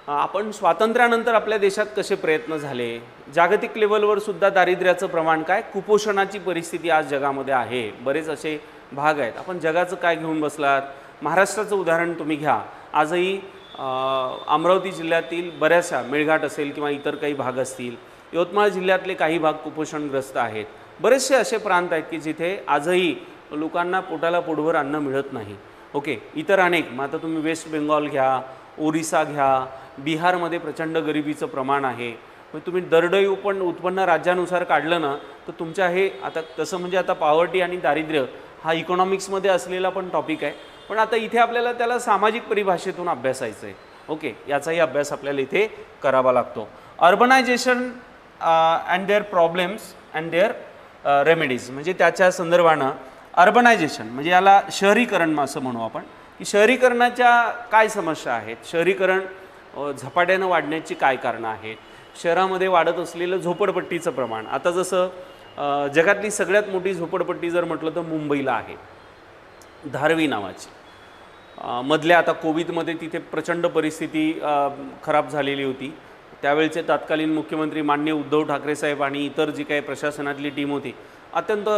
A: आपण स्वातंत्र्यानंतर आपल्या देशात कसे प्रयत्न झाले, जागतिक लेवलवर सुद्धा दारिद्र्याचं प्रमाण काय, कुपोषणाची परिस्थिती आज जगामध्ये आहे, बरेच असे भाग आहेत. आपण जगाचं काय घेऊन बसलात. महाराष्ट्राचं उदाहरण तुम्ही घ्या. आजही अमरावती जिल्ह्यातील बऱ्याचशा मेळघाट असेल किंवा इतर काही भाग असतील, यवतमाळ जिल्ह्यातले काही भाग कुपोषणग्रस्त आहेत. बरेचसे असे प्रांत आहेत की जिथे आजही लोकांना पोटाला पोटभर अन्न मिळत नाही. ओके, इतर अनेक. मग आता तुम्ही वेस्ट बेंगॉल घ्या, ओरिसा घ्या, बिहारमध्ये प्रचंड गरिबीचं प्रमाण आहे. मग तुम्ही दरडोई उत्पन्न राज्यानुसार काढलं ना तर तुमच्या हे आता तसं म्हणजे आता पॉवर्टी आणि दारिद्र्य हा इकॉनॉमिक्समध्ये असलेला पण टॉपिक आहे. पण आता इथे आपल्याला त्याला सामाजिक परिभाषेतून अभ्यासायचं आहे. ओके, याचाही अभ्यास आपल्याला इथे करावा लागतो. Urbanisation and their problems and their remedies म्हणजे त्याच्या संदर्भानं अर्बनायझेशन म्हणजे याला शहरीकरण असं म्हणू आपण, की शहरीकरणाच्या काय समस्या आहेत, शहरीकरण झपाट्यानं वाढण्याची काय कारणं आहेत, शहरामध्ये वाढत असलेलं झोपडपट्टीचं प्रमाण. आता जसं जगातली सगळ्यात मोठी झोपडपट्टी जर म्हटलं तर मुंबईला आहे, धारवी नावाची. मधल्या आता कोविडमध्ये तिथे प्रचंड परिस्थिती खराब झालेली होती. त्यावेळचे तत्कालीन मुख्यमंत्री माननीय उद्धव ठाकरे साहेब आणि इतर जी काही प्रशासनातली टीम होती, अत्यंत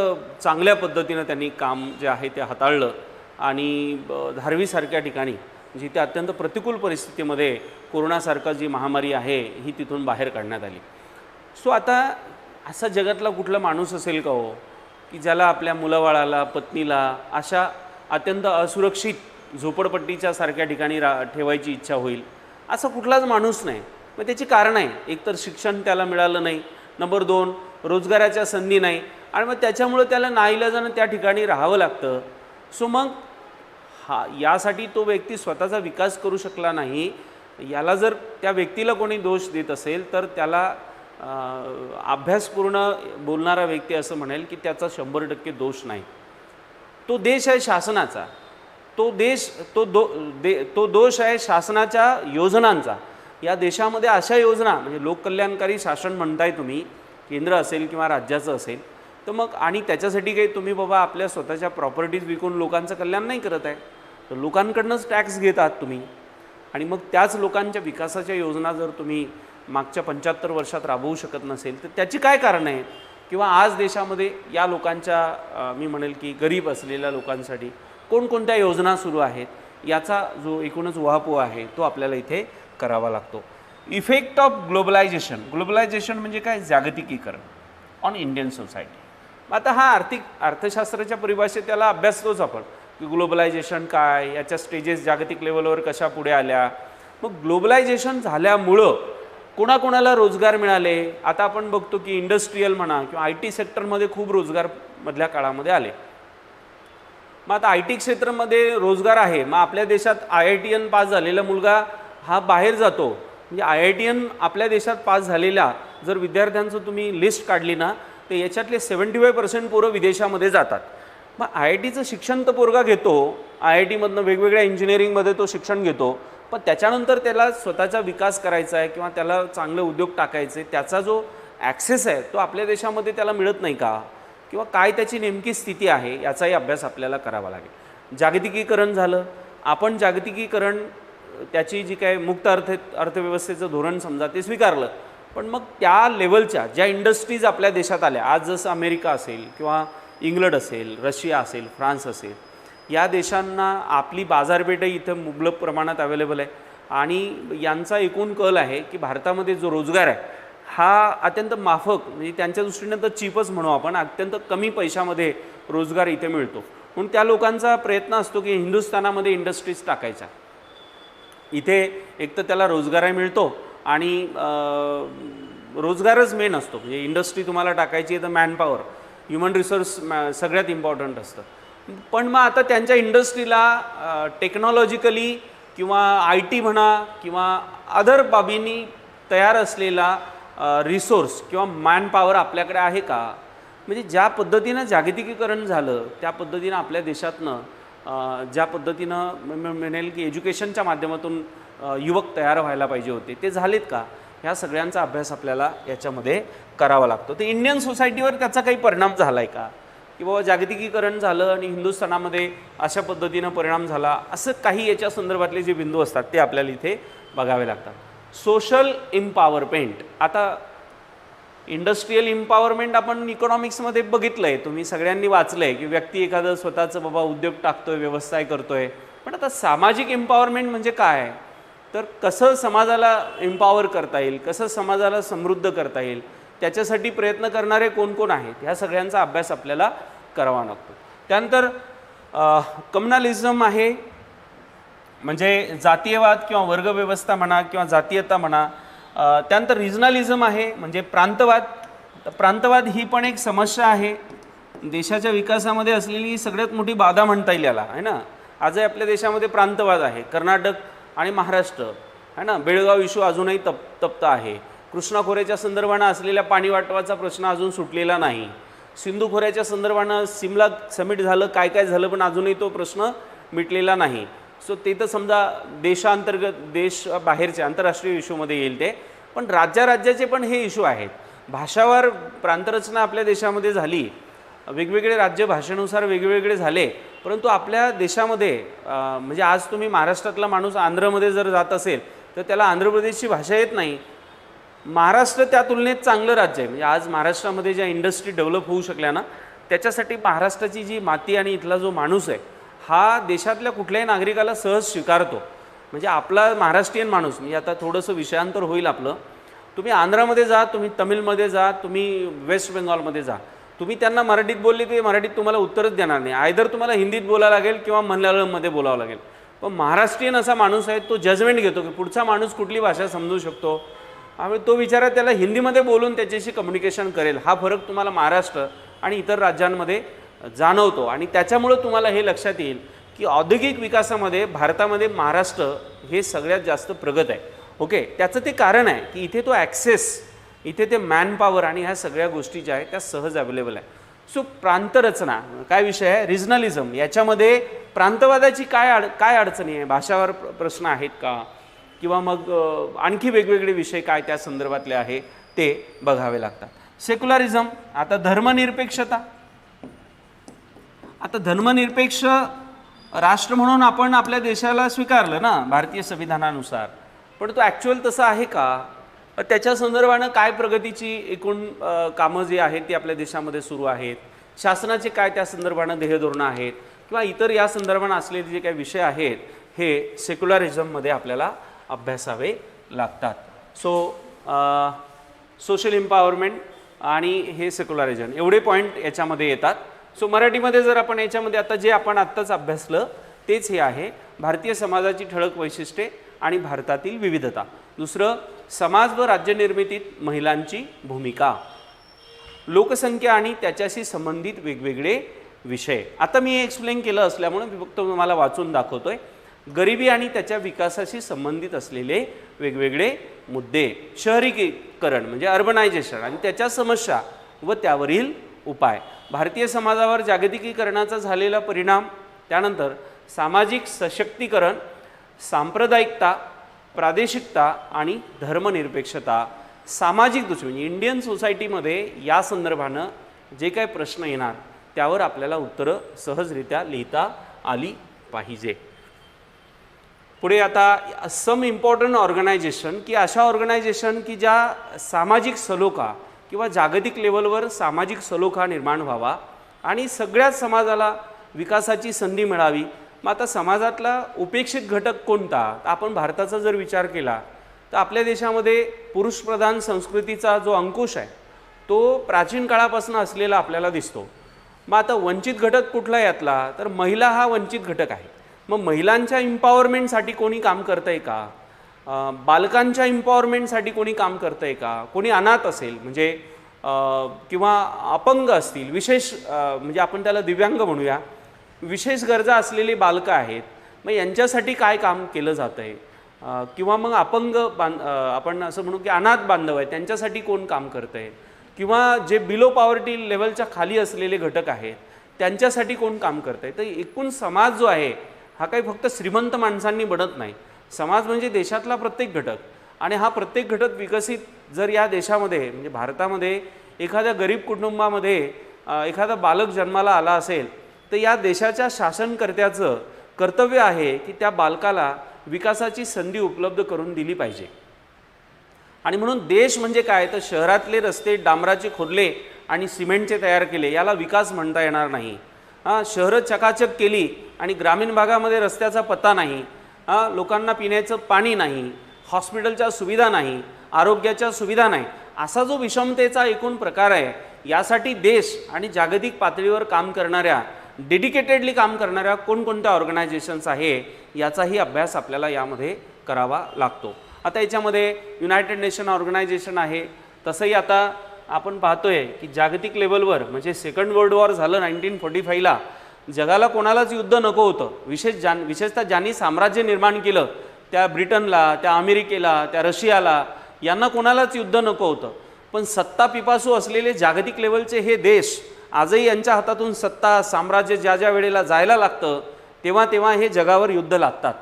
A: चांगल्या पद्धतीनं त्यांनी काम जे आहे ते हाताळलं आणि धारवीसारख्या ठिकाणी जिथे अत्यंत प्रतिकूल परिस्थितीमध्ये कोरोनासारखा जी महामारी आहे ही तिथून बाहेर काढण्यात आली. सो आता असा जगातला कुठला माणूस असेल का हो की ज्याला आपल्या मुलाबाळाला, पत्नीला अशा अत्यंत असुरक्षित झोपडपट्टीच्या सारख्या ठिकाणी ठेवायची इच्छा होईल? असा कुठलाच माणूस नाही. मग त्याची कारणं आहे. एकतर शिक्षण त्याला मिळालं नाही, नंबर 2 रोजगाराच्या संधी नाही आणि मग त्याच्यामुळे त्याला नाईलाजानं त्या ठिकाणी राहावं लागतं. सो मग यासाठी तो व्यक्ती स्वतःचा विकास करू शकला नाही, याला जर त्या व्यक्तीला कोणी दोष देत असेल तर त्याला अभ्यासपूर्ण बोलणारा व्यक्ती असं म्हणेल की त्याचा 100% दोष नाही. तो देश आहे शासनाचा, तो दोष आहे शासनाच्या योजनांचा. या देशामध्ये अशा योजना म्हणजे लोककल्याणकारी शासन म्हणताय तुम्ही, केंद्र असेल किंवा राज्याचं असेल, तर मग आणि त्याच्यासाठी काही तुम्ही बाबा आपल्या स्वतःच्या प्रॉपर्टीज विकून लोकांचं कल्याण नाही करत आहे, तर लोकांकडनंच टॅक्स घेतात तुम्ही आणि मग त्याच लोकांच्या विकासाच्या योजना जर तुम्ही मागच्या 75 वर्षात राबवू शकत नसेल तर त्याची काय कारणं आहेत? किंवा आज देशामध्ये या लोकांच्या मी म्हणेल की गरीब असलेल्या लोकांसाठी कोणकोणत्या योजना सुरू आहेत, याचा जो एकूणच उहापोह आहे तो आपल्याला इथे करावा लागतो. इफेक्ट ऑफ ग्लोबलायझेशन म्हणजे काय? जागतिकीकरण ऑन इंडियन सोसायटी. आता हा अर्थशास्त्राच्या परिभाषेत त्याला अभ्यासतोच आपण की ग्लोबलायझेशन काय, याच्या स्टेजेस जागतिक लेवलवर कशा पुढे आल्या. मग ग्लोबलायझेशन झाल्यामुळं कोणाकोणाला रोजगार मिळाले? आता आपण बघतो की इंडस्ट्रीयल म्हणा किंवा IT सेक्टरमध्ये खूप रोजगार मधल्या काळामध्ये आले. मग आता IT क्षेत्रामध्ये रोजगार आहे, मग आपल्या देशात IITN पास झालेला मुलगा हा बाहेर जातो. म्हणजे IITN आपल्या देशात पास झालेल्या जर विद्यार्थ्यांचं तुम्ही लिस्ट काढली ना तर याच्यातले 75% पोरं विदेशामध्ये जातात. मग IITचं शिक्षण तर पोरगा घेतो, IITमधनं वेगवेगळ्या इंजिनिअरिंगमध्ये तो शिक्षण घेतो, पण त्याच्यानंतर त्याला स्वतःचा विकास करायचा आहे किंवा त्याला चांगले उद्योग टाकायचे, त्याचा जो ॲक्सेस आहे तो आपल्या देशामध्ये त्याला मिळत नाही का? किंवा काय त्याची नेमकी स्थिती आहे याचाही अभ्यास आपल्याला करावा लागेल. जागतिकीकरण झालं, आपण जागतिकीकरण त्याची जी काय मुक्त अर्थव्यवस्थेचं धोरण समजा ते स्वीकारलं, पण मग त्या लेवलच्या ज्या इंडस्ट्रीज आपल्या देशात आल्या, आज जसं अमेरिका असेल किंवा इंग्लंड असेल, रशिया असेल, फ्रान्स असेल, या देशांना आपली बाजारपेठही इथं मुबलक प्रमाणात अवेलेबल आहे आणि यांचा एकूण कल आहे की भारतामध्ये जो रोजगार आहे हा अत्यंत माफक, म्हणजे त्यांच्या दृष्टीने तर चीपच म्हणू आपण, अत्यंत कमी पैशामध्ये रोजगार इथे मिळतो. म्हणून त्या लोकांचा प्रयत्न असतो की हिंदुस्थानामध्ये इंडस्ट्रीज टाकायच्या. इथे एक तर त्याला रोजगारही मिळतो आणि रोजगारच मेन असतो. म्हणजे इंडस्ट्री तुम्हाला टाकायची आहे तर मॅनपॉवर, ह्युमन रिसोर्स सगळ्यात इम्पॉर्टंट असतं. पण मग आता त्यांच्या इंडस्ट्रीला टेक्नॉलॉजिकली किंवा IT म्हणा किंवा अदर बाबींनी तयार असलेला रिसोर्स किंवा मॅनपॉवर आपल्याकडे आहे का? म्हणजे ज्या पद्धतीनं जागतिकीकरण झालं त्या पद्धतीनं आपल्या देशातनं ज्या पद्धतीनं म्हणेल की एज्युकेशनच्या माध्यमातून युवक तयार व्हायला पाहिजे होते ते झालेत का? ह्या सगळ्यांचा अभ्यास आपल्याला याच्यामध्ये करावा लागतो. तर इंडियन सोसायटीवर त्याचा काही परिणाम झाला आहे का? की बाबा जागतिकीकरण झालं आणि हिंदुस्थानामध्ये अशा पद्धतीनं परिणाम झाला, असं काही याच्या संदर्भातले जे बिंदू असतात ते आपल्याला इथे बघावे लागतात. Social empowerment. आता इंडस्ट्रीयल इम्पॉवरमेंट आपण इकॉनॉमिक्समध्ये बघितलं आहे, तुम्ही सगळ्यांनी वाचलं आहे की व्यक्ती एखादं स्वतःचं बाबा उद्योग टाकतोय, व्यवसाय करतोय. पण आता सामाजिक इम्पॉवरमेंट म्हणजे काय? तर कसं समाजाला इम्पॉवर करता येईल, कसं समाजाला समृद्ध करता येईल, त्याच्यासाठी प्रयत्न करणारे कोण कोण आहेत, ह्या सगळ्यांचा अभ्यास आपल्याला करावा लागतो. त्यानंतर कम्युनलिझम आहे, म्हणजे जातीयवाद किंवा वर्गव्यवस्था म्हणा किंवा जातीयता म्हणा. त्यानंतर रिजनलिझम आहे, म्हणजे प्रांतवाद. तर प्रांतवाद ही पण एक समस्या आहे, देशाच्या विकासामध्ये असलेली सगळ्यात मोठी बाधा म्हणता येईल याला, आहे ना. आजही आपल्या देशामध्ये प्रांतवाद आहे. कर्नाटक आणि महाराष्ट्र आहे ना, बेळगाव इश्यू अजूनही तप्त आहे. कृष्णा खोऱ्याच्या संदर्भानं असलेल्या पाणी वाटवाचा प्रश्न अजून सुटलेला नाही. सिंधू खोऱ्याच्या संदर्भानं सिमला समिट झालं, काय काय झालं, पण अजूनही तो प्रश्न मिटलेला नाही. सो ते तर समजा देशांतर्गत, देश बाहेरच्या आंतरराष्ट्रीय इश्यूमध्ये येईल ते, पण राज्याचे पण हे इश्यू आहेत. भाषावार प्रांतरचना आपल्या देशामध्ये झाली वेगवेगळे राज्य भाषेनुसार वेगवेगळे झाले, परंतु आपल्या देशामध्ये म्हणजे आज तुम्ही महाराष्ट्रातला माणूस आंध्रमध्ये जर जात असेल तर त्याला आंध्र प्रदेशची भाषा येत नाही. महाराष्ट्र त्या तुलनेत चांगलं राज्य आहे. म्हणजे आज महाराष्ट्रामध्ये ज्या इंडस्ट्री डेव्हलप होऊ शकल्या ना, त्याच्यासाठी महाराष्ट्राची जी माती आणि इथला जो माणूस आहे हा देशातल्या कुठल्याही नागरिकाला सहज स्वीकारतो. म्हणजे आपला महाराष्ट्रीयन माणूस, म्हणजे आता थोडंसं विषयांतर होईल आपलं, तुम्ही आंध्रामध्ये जा, तुम्ही तमिळमध्ये जा, तुम्ही वेस्ट बेंगॉलमध्ये जा, तुम्ही त्यांना मराठीत बोलले ते मराठीत तुम्हाला उत्तरच देणार नाही. आयदर तुम्हाला हिंदीत बोलावं लागेल किंवा मल्याळममध्ये बोलावं लागेल. पण महाराष्ट्रीयन असा माणूस आहे, तो जजमेंट घेतो की पुढचा माणूस कुठली भाषा समजू शकतो, आणि तो विचारा त्याला हिंदीमध्ये बोलून त्याच्याशी कम्युनिकेशन करेल. हा फरक तुम्हाला महाराष्ट्र आणि इतर राज्यांमध्ये जाणवतो. आणि त्याच्यामुळं तुम्हाला हे लक्षात येईल की औद्योगिक विकासामध्ये भारतामध्ये महाराष्ट्र हे सगळ्यात जास्त प्रगत आहे. ओके, त्याचं ते कारण आहे की इथे तो ॲक्सेस, इथे ते मॅनपॉवर आणि ह्या सगळ्या गोष्टी ज्या आहेत त्या सहज अवेलेबल आहे. सो प्रांतरचना काय विषय आहे, रिजनलिझम, याच्यामध्ये प्रांतवादाची काय अडचणी आहे, भाषावर प्रश्न आहेत का, किंवा मग आणखी वेगवेगळे विषय काय त्या संदर्भातले आहे ते बघावे लागतात. सेक्युलरिझम, आता धर्मनिरपेक्षता. आता धर्मनिरपेक्ष राष्ट्र म्हणून आपण आपल्या देशाला स्वीकारलं ना भारतीय संविधानानुसार, पण तो ॲक्च्युअल तसं आहे का, त्याच्या संदर्भानं काय प्रगतीची एकूण कामं जी आहेत ती आपल्या देशामध्ये सुरू आहेत, शासनाचे काय त्या संदर्भानं ध्येयधोरणं आहेत, किंवा इतर या संदर्भानं असलेले जे काही विषय आहेत हे सेक्युलरिझममध्ये आपल्याला अभ्यासावे लागतात. सोशल एम्पॉवरमेंट आणि हे सेक्युलरिझम एवढे पॉईंट याच्यामध्ये येतात. सो मराठीमध्ये जर आपण याच्यामध्ये आता जे आपण आत्ताच अभ्यासलं तेच हे आहे, भारतीय समाजाची ठळक वैशिष्ट्ये आणि भारतातील विविधता. दुसरं, समाज व राज्यनिर्मितीत महिलांची भूमिका, लोकसंख्या आणि त्याच्याशी संबंधित वेगवेगळे विषय. आता मी एक्सप्लेन केलं असल्यामुळे मी फक्त तुम्हाला वाचून दाखवतोय. गरिबी आणि त्याच्या विकासाशी संबंधित असलेले वेगवेगळे मुद्दे, शहरीकरण म्हणजे अर्बनायझेशन आणि त्याच्या समस्या व त्यावरील उपाय, भारतीय समाजावर जागतिकीकरणाचा झालेला परिणाम, त्यानंतर सामाजिक सशक्तीकरण, सांप्रदायिकता, प्रादेशिकता आणि धर्मनिरपेक्षता, सामाजिक दृष्टी म्हणजे इंडियन सोसायटीमध्ये या संदर्भानं जे काही प्रश्न येणार त्यावर आपल्याला उत्तरं सहजरित्या लिहिता आली पाहिजे. पुढे आता सम इम्पॉर्टंट ऑर्गनायझेशन, की अशा ऑर्गनायझेशन की ज्या सामाजिक सलोखा किंवा जागतिक लेवलवर सामाजिक सलोखा निर्माण व्हावा आणि सगळ्याच समाजाला विकासाची संधी मिळावी. मग आता समाजातला उपेक्षित घटक कोणता, आपण भारताचा जर विचार केला तर आपल्या देशामध्ये पुरुषप्रधान संस्कृतीचा जो अंकुश आहे तो प्राचीन काळापासून असलेला आपल्याला दिसतो. मग आता वंचित घटक कुठला यातला, तर महिला हा वंचित घटक आहे. मग महिलांच्या इम्पॉवरमेंटसाठी कोणी काम करतं आहे का, बालकांच्या इम्पॉवरमेंटसाठी कोणी काम करतं आहे का, कोणी अनाथ असेल म्हणजे किंवा अपंग असतील, विशेष म्हणजे आपण त्याला दिव्यांग म्हणूया, विशेष गरजा असलेली बालकं आहेत, मग यांच्यासाठी काय काम केलं जातं आहे, किंवा मग अपंग आपण असं म्हणू की अनाथ बांधव आहे त्यांच्यासाठी कोण काम करतं आहे, किंवा जे बिलो पॉवर्टी लेवलच्या खाली असलेले घटक आहेत त्यांच्यासाठी कोण काम करतं आहे. तर एकूण समाज जो आहे हा काही फक्त श्रीमंत माणसांनी बनत नाही. समाज म्हणजे देशातला प्रत्येक घटक, आणि हा प्रत्येक घटक विकसित जर या देशामध्ये म्हणजे भारतामध्ये एखाद्या गरीब कुटुंबामध्ये एखादा बालक जन्माला आला असेल तर या देशाच्या शासनकर्त्याचं कर्तव्य आहे की त्या बालकाला विकासाची संधी उपलब्ध करून दिली पाहिजे. आणि म्हणून देश म्हणजे काय, तर शहरातले रस्ते डांबराचे खोदले आणि सिमेंटचे तयार केले याला विकास म्हणता येणार नाही. शहरं चकाचक केली आणि ग्रामीण भागामध्ये रस्त्याचा पत्ता नाही, लोकांना पिण्याचं पाणी नाही, हॉस्पिटलच्या सुविधा नाही, आरोग्याच्या सुविधा नाही, असा जो विषमतेचा एकूण प्रकार आहे, यासाठी देश आणि जागतिक पातळीवर काम करणाऱ्या डेडिकेटेडली काम करणाऱ्या कोणकोणत्या ऑर्गनायझेशन्स आहे याचाही अभ्यास आपल्याला यामध्ये करावा लागतो. आता याच्यामध्ये युनायटेड नेशन ऑर्गनायझेशन आहे, तसंही आता आपण पाहतोय की जागतिक लेवलवर म्हणजे सेकंड वर्ल्ड वॉर झालं 1945ला, जगाला कोणालाच युद्ध नको होतं. विशेषतः ज्यांनी साम्राज्य निर्माण केलं त्या ब्रिटनला, त्या अमेरिकेला, त्या रशियाला, यांना कोणालाच युद्ध नको होतं. पण सत्ता पिपासू असलेले जागतिक लेवलचे हे देश आजही यांच्या हातातून सत्ता साम्राज्य ज्या ज्या वेळेला जायला लागतं तेव्हा तेव्हा हे जगावर युद्ध लागतात.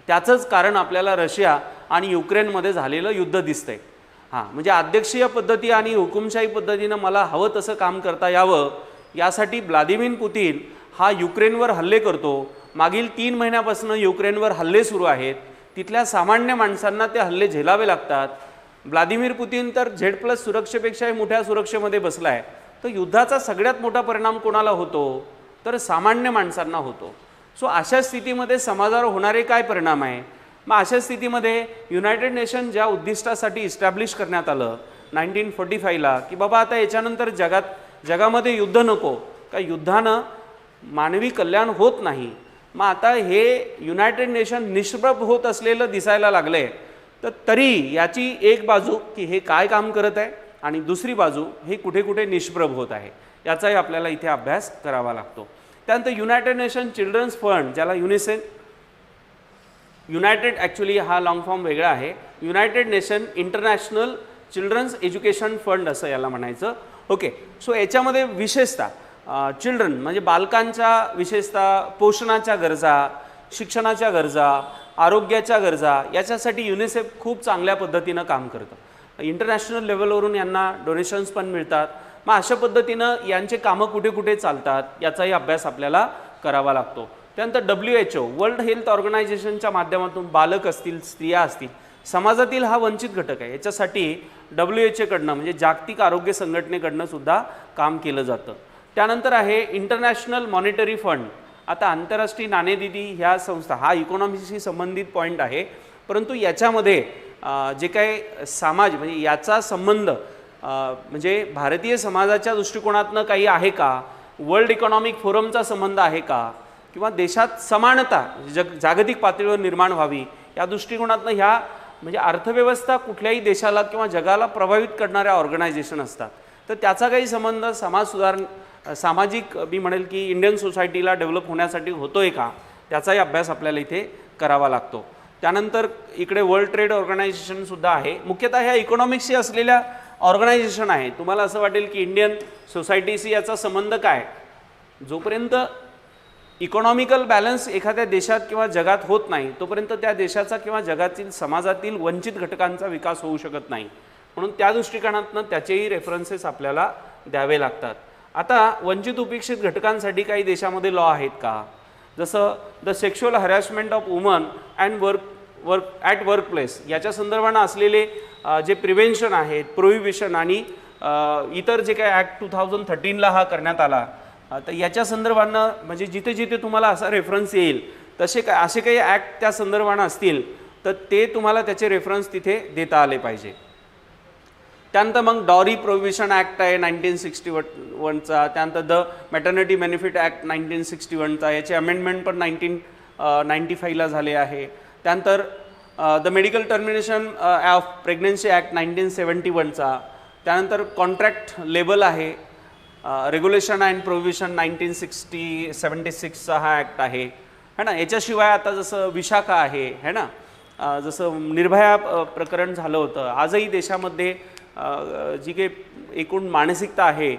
A: त्याचंच कारण आपल्याला रशिया आणि युक्रेनमध्ये झालेलं युद्ध दिसतंय. म्हणजे अध्यक्षीय पद्धती आणि हुकुमशाही पद्धतीनं मला हवं तसं काम करता यावं यासाठी व्लादिमीर पुतीन हा युक्रेनवर हल्ले करतो. मागील 3 महिन्यापासून युक्रेनवर हल्ले सुरू आहेत. तिथल्या सामान्य माणसांना ते हल्ले झेलावे लागतात. व्लादिमीर पुतीन तर Z+ सुरक्षेपेक्षाही मोठ्या सुरक्षेमध्ये बसला आहे. तर युद्धाचा सगळ्यात मोठा परिणाम कोणाला होतो, तर सामान्य माणसांना होतो. सो अशा स्थितीमध्ये समाजावर होणारे काय परिणाम आहे. मग अशा स्थितीमध्ये युनायटेड नेशन ज्या उद्दिष्टासाठी इस्टॅब्लिश करण्यात आलं 1945ला, की बाबा आता याच्यानंतर जगामध्ये युद्ध नको, का युद्धानं मानवी कल्याण होत नाही. मग आता हे युनायटेड नेशन निष्प्रभ होत असलेलं दिसायला लागलं आहे. तर तरी याची एक बाजू की हे काय काम करत आहे आणि दुसरी बाजू हे कुठे कुठे निष्प्रभ होत आहे, याचाही आपल्याला इथे अभ्यास करावा लागतो. त्यानंतर युनायटेड नेशन चिल्ड्रन्स फंड, ज्याला युनायटेड ॲक्च्युली हा लॉंग फॉर्म वेगळा आहे, United Nation International Children's Education Fund असं याला म्हणायचं. ओके. सो याच्यामध्ये विशेषतः चिल्ड्रन म्हणजे बालकांच्या विशेषतः पोषणाच्या गरजा, शिक्षणाच्या गरजा, आरोग्याच्या गरजा याच्यासाठी युनिसेफ खूप चांगल्या पद्धतीनं काम करतं. इंटरनॅशनल लेवलवरून यांना डोनेशन्स पण मिळतात. मग अशा पद्धतीनं यांचे कामं कुठे कुठे चालतात याचाही अभ्यास आपल्याला करावा लागतो. त्यानंतर WHO वर्ल्ड हेल्थ ऑर्गनायझेशनच्या माध्यमातून बालक असतील, स्त्रिया असतील, समाजातील हा वंचित घटक आहे, याच्यासाठी WHO कडनं म्हणजे जागतिक आरोग्य संघटनेकडनं सुद्धा काम केलं जातं. त्यानंतर आहे इंटरनॅशनल मॉनिटरी फंड. आता आंतरराष्ट्रीय नाणेनिधी ह्या संस्था हा इकॉनॉमीशी संबंधित पॉईंट आहे, परंतु याच्यामध्ये जे काही समाज म्हणजे याचा संबंध म्हणजे भारतीय समाजाच्या दृष्टिकोनातनं काही आहे का, वर्ल्ड इकॉनॉमिक फोरमचा संबंध आहे का, किंवा देशात समानता जागतिक पातळीवर निर्माण व्हावी या दृष्टिकोनातनं ह्या म्हणजे अर्थव्यवस्था कुठल्याही देशाला किंवा जगाला प्रभावित करणाऱ्या ऑर्गनायझेशन असतात. तर त्याचा काही संबंध सामाजिक मी म्हणेल की इंडियन सोसायटीला डेव्हलप होण्यासाठी होतोय का, त्याचाही अभ्यास आपल्याला इथे करावा लागतो. त्यानंतर इकडे वर्ल्ड ट्रेड ऑर्गनायझेशनसुद्धा आहे. मुख्यतः ह्या इकॉनॉमिक्सशी असलेल्या ऑर्गनायझेशन आहे. तुम्हाला असं वाटेल की इंडियन सोसायटीशी याचा संबंध काय, जोपर्यंत इकॉनॉमिकल बॅलन्स एखाद्या देशात किंवा जगात होत नाही तोपर्यंत त्या देशाचा किंवा जगातील समाजातील वंचित घटकांचा विकास होऊ शकत नाही. म्हणून त्या दृष्टिकोनातनं त्याचेही रेफरन्सेस आपल्याला द्यावे लागतात. आता वंचित उपेक्षित घटकांसाठी काही देशामध्ये लॉ आहेत का, जसं the sexual harassment of woman and work place याच्या संदर्भानं असलेले जे प्रिव्हेन्शन आहेत, प्रोहिबिशन आणि इतर जे काही ॲक्ट 2013ला हा करण्यात आला, तर याच्या संदर्भानं म्हणजे जिथे जिथे तुम्हाला असा रेफरन्स येईल असे काही ॲक्ट त्या संदर्भानं असतील तर ते तुम्हाला त्याचे रेफरन्स तिथे देता आले पाहिजे. त्यानंतर मग डॉरी प्रोहिबिशन ॲक्ट आहे 1961चा. त्यानंतर द मॅटर्निटी बेनिफिट ॲक्ट 1961चा, याचे अमेंडमेंट पण 1995ला झाले आहे. त्यानंतर the medical termination of pregnancy act 1971चा. त्यानंतर कॉन्ट्रॅक्ट लेबल आहे, रेग्युलेशन अँड प्रोव्हिशन 1976चा हा ॲक्ट आहे ना. याच्याशिवाय आता जसं विशाखा आहे है ना, जसं निर्भया प्रकरण झालं होतं, आजही देशामध्ये जी काही एकूण मानसिकता आहे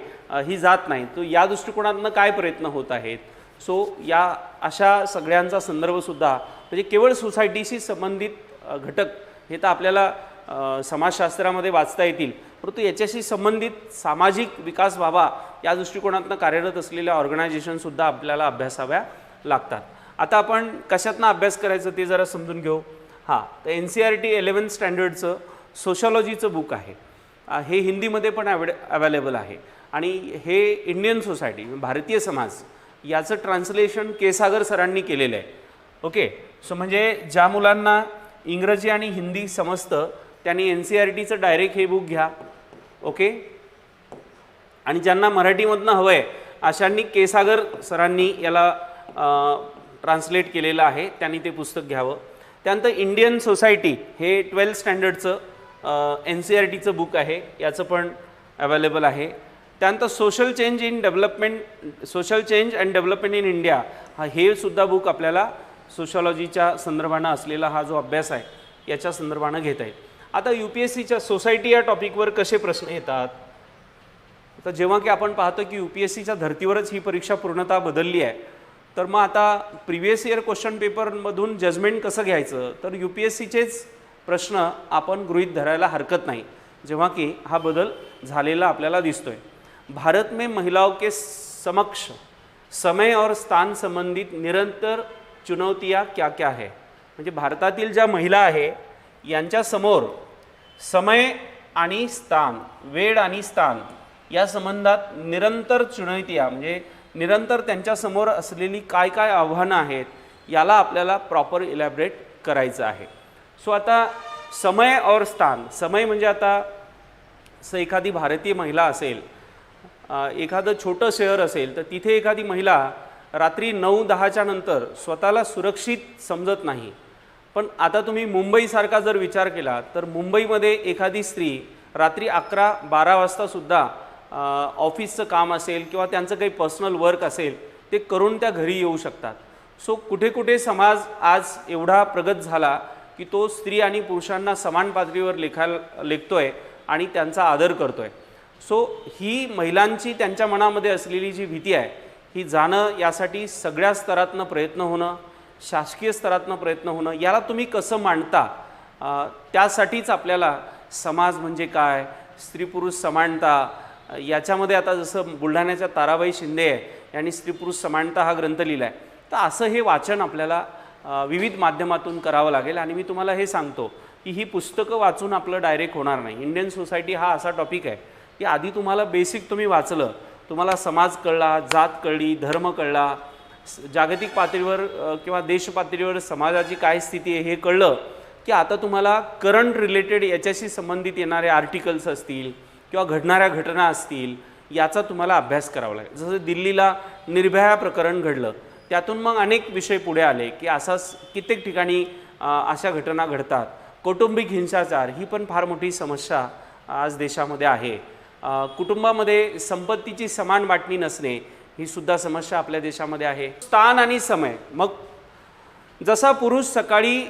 A: ही जात नाही. तो या दृष्टिकोनातनं काय प्रयत्न होत आहेत. सो या अशा सगळ्यांचा संदर्भसुद्धा म्हणजे केवळ सोसायटीशी संबंधित घटक हे तर आपल्याला समाजशास्त्रामध्ये वाचता येतील, परंतु याच्याशी संबंधित सामाजिक विकास व्हावा या दृष्टिकोनातनं कार्यरत असलेल्या ऑर्गनायझेशनसुद्धा आपल्याला अभ्यासाव्या लागतात. आता आपण कशातनं अभ्यास करायचं ते जरा समजून घेऊ. हां, तर NCERT 11th स्टँडर्डचं सोशॉलॉजीचं बुक आहे. हे हिंदीमध्ये पण अवेलेबल आहे आणि हे इंडियन सोसायटी भारतीय समाज याचं ट्रान्सलेशन केसागर सरांनी केलेलं आहे. ओके. सो म्हणजे ज्या मुलांना इंग्रजी आणि हिंदी समजतं त्यांनी NCERTचं डायरेक्ट हे बुक घ्या. ओके. आणि ज्यांना मराठीमधनं हवं आहे अशांनी केसागर सरांनी याला ट्रान्सलेट केलेलं आहे, त्यांनी ते पुस्तक घ्यावं. त्यानंतर इंडियन सोसायटी हे 12th स्टँडर्डचं NCERTचं बुक आहे, याचं पण अवेलेबल आहे. त्यानंतर social change and development in India हे सुद्धा बुक आपल्याला सोशॉलॉजीच्या संदर्भानं असलेला हा जो अभ्यास आहे याच्या संदर्भानं घेता येईल. आता UPSCच्या सोसायटी या टॉपिकवर कसे प्रश्न येतात, तर जेव्हा की आपण पाहतो की UPSCच्या धर्तीवरच ही परीक्षा पूर्णतः बदलली आहे, तर मग आता प्रिव्हियस इयर क्वेश्चन पेपरमधून जजमेंट कसं घ्यायचं, तर UPSCचेच प्रश्न आपण गृहीत धरायला हरकत नाही, जेव्हा की हा बदल झालेला आपल्याला दिसतोय. भारत में महिलाओं के समक्ष समय और स्थान संबंधित निरंतर चुनौतियाँ क्या क्या है, म्हणजे भारतातील ज्या महिला आहे यांच्या समोर समय आणि स्थान, वेळ आणि स्थान या संबंधात निरंतर चुनौतियाँ म्हणजे निरंतर त्यांच्यासमोर असलेली काय काय आव्हानं आहेत याला आपल्याला प्रॉपर इलॅबरेट करायचं आहे. सो आता समय और स्थान, समय म्हणजे आता एखादी भारतीय महिला असेल, एखादं छोटं शहर असेल तर तिथे एखादी महिला रात्री 9-10च्या नंतर स्वतःला सुरक्षित समजत नाही. पण आता तुम्ही मुंबईसारखा जर विचार केला तर मुंबईमध्ये एखादी स्त्री रात्री 11-12 वाजतासुद्धा ऑफिसचं काम असेल किंवा त्यांचं काही पर्सनल वर्क असेल ते करून त्या घरी येऊ शकतात. सो कुठे कुठे समाज आज एवढा प्रगत झाला की तो स्त्री आणि पुरुषांना समान पातळीवर लेखतोय आणि त्यांचा आदर करतोय. सो ही महिलांची त्यांच्या मनामध्ये असलेली जी भीती आहे ही जाणं, यासाठी सगळ्या स्तरातनं प्रयत्न होणं, शासकीय स्तरातनं प्रयत्न होणं, याला तुम्ही कसं मांडता त्यासाठीच आपल्याला समाज म्हणजे काय, स्त्री पुरुष समानता, याच्यामध्ये आता जसं बुलढाण्याच्या ताराबाई शिंदे यांनी स्त्री पुरुष समानता हा ग्रंथ लिहिला आहे, तर असं हे वाचन आपल्याला विविध माध्यमातून करावं लागेल. आणि मी तुम्हाला हे सांगतो की ही पुस्तकं वाचून आपलं डायरेक्ट होणार नाही. इंडियन सोसायटी हा असा टॉपिक आहे की आधी तुम्हाला बेसिक तुम्ही वाचलं, तुम्हाला समाज कळला, जात कळली, धर्म कळला, जागतिक पातळीवर किंवा देश पातळीवर समाजाची काय स्थिती आहे हे कळलं की आता तुम्हाला करंट रिलेटेड याच्याशी संबंधित येणारे आर्टिकल्स असतील किंवा घडणाऱ्या घटना असतील याचा तुम्हाला अभ्यास करावा लागेल. जसं दिल्लीला निर्भया प्रकरण घडलं, त्यातून मग अनेक विषय पुढे आले की असाच कित्येक ठिकाणी अशा घटना घडतात. कौटुंबिक हिंसाचार ही पण फार मोठी समस्या आज देशामध्ये आहे. कुटुंबामध्ये संपत्तीची समान वाटणी नसणे ही सुद्धा समस्या आपल्या देशामध्ये आहे. स्थान आणि समय, मग जसा पुरुष सकाळी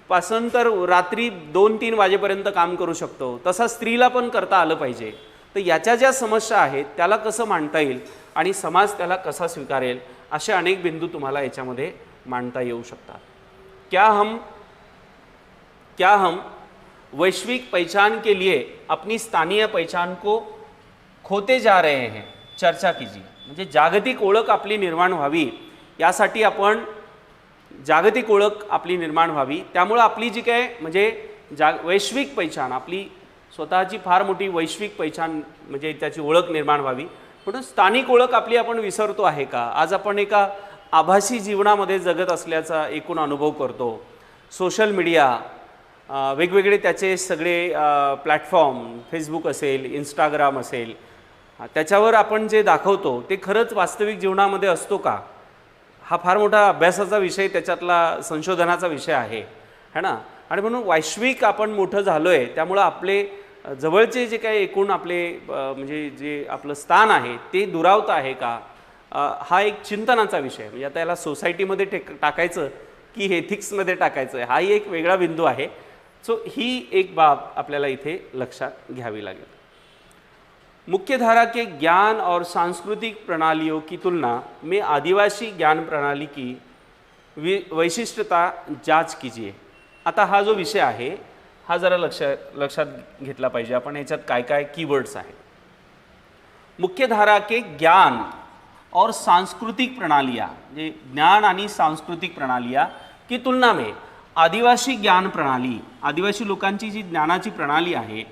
A: पासून तर रात्री 2-3 वाजेपर्यंत काम करू शकतो तसा स्त्रीला पण करता आलं पाहिजे. तर याच्या ज्या समस्या आहेत त्याला कसं मांडता येईल आणि समाज त्याला कसा स्वीकारेल असे अनेक बिंदू तुम्हाला याच्यामध्ये मांडता येऊ शकतात. क्या हम वैश्विक पहचान के लिए अपनी स्थानीय पहचान को खोते जा रहे हैं, चर्चा कीजिए. म्हणजे जागतिक ओळख आपली निर्माण व्हावी यासाठी आपण जागतिक ओळख आपली निर्माण व्हावी, त्यामुळे आपली जी काय म्हणजे वैश्विक पहचान, आपली स्वतःची फार मोठी वैश्विक पहचान म्हणजे त्याची ओळख निर्माण व्हावी. पण स्थानिक ओळख आपली आपण विसरतो आहे का? आज आपण एका आभासी जीवनामध्ये जगत असल्याचा एकूण अनुभव करतो. सोशल मीडिया, वेगवेगळे त्याचे सगळे प्लॅटफॉर्म, फेसबुक असेल, इंस्टाग्राम असेल, त्याच्यावर आपण जे दाखवतो ते खरंच वास्तविक जीवनामध्ये असतो का? हा फार मोठा अभ्यासाचा विषय, त्याच्यातला संशोधनाचा विषय आहे, है ना. आणि म्हणून वैश्विक आपण मोठं झालो आहे त्यामुळं आपले जवळचे जे काही एकूण आपले म्हणजे जे आपलं स्थान आहे ते दुरावतं आहे का, हा एक चिंतनाचा विषय. म्हणजे आता याला सोसायटीमध्ये टाकायचं की एथिक्समध्ये टाकायचं आहे हाही एक वेगळा बिंदू आहे. सो ही एक बाब आपल्याला इथे लक्षात घ्यावी लागेल. मुख्यधारा के ज्ञान और सांस्कृतिक प्रणालियों की तुलना में आदिवासी ज्ञान प्रणाली की वैशिष्ट्यता जांच कीजिए. आता हा जो विषय आहे हा जरा लक्षात घेतला पाहिजे आपण. याच्यात काय काय कीवर्ड्स आहेत. मुख्यधारा के ज्ञान और सांस्कृतिक प्रणालियाँ, ये ज्ञान आणि सांस्कृतिक प्रणालियाँ की तुलना में आदिवासी ज्ञान प्रणाली, आदिवासी लोकांची जी ज्ञानाची प्रणाली आहे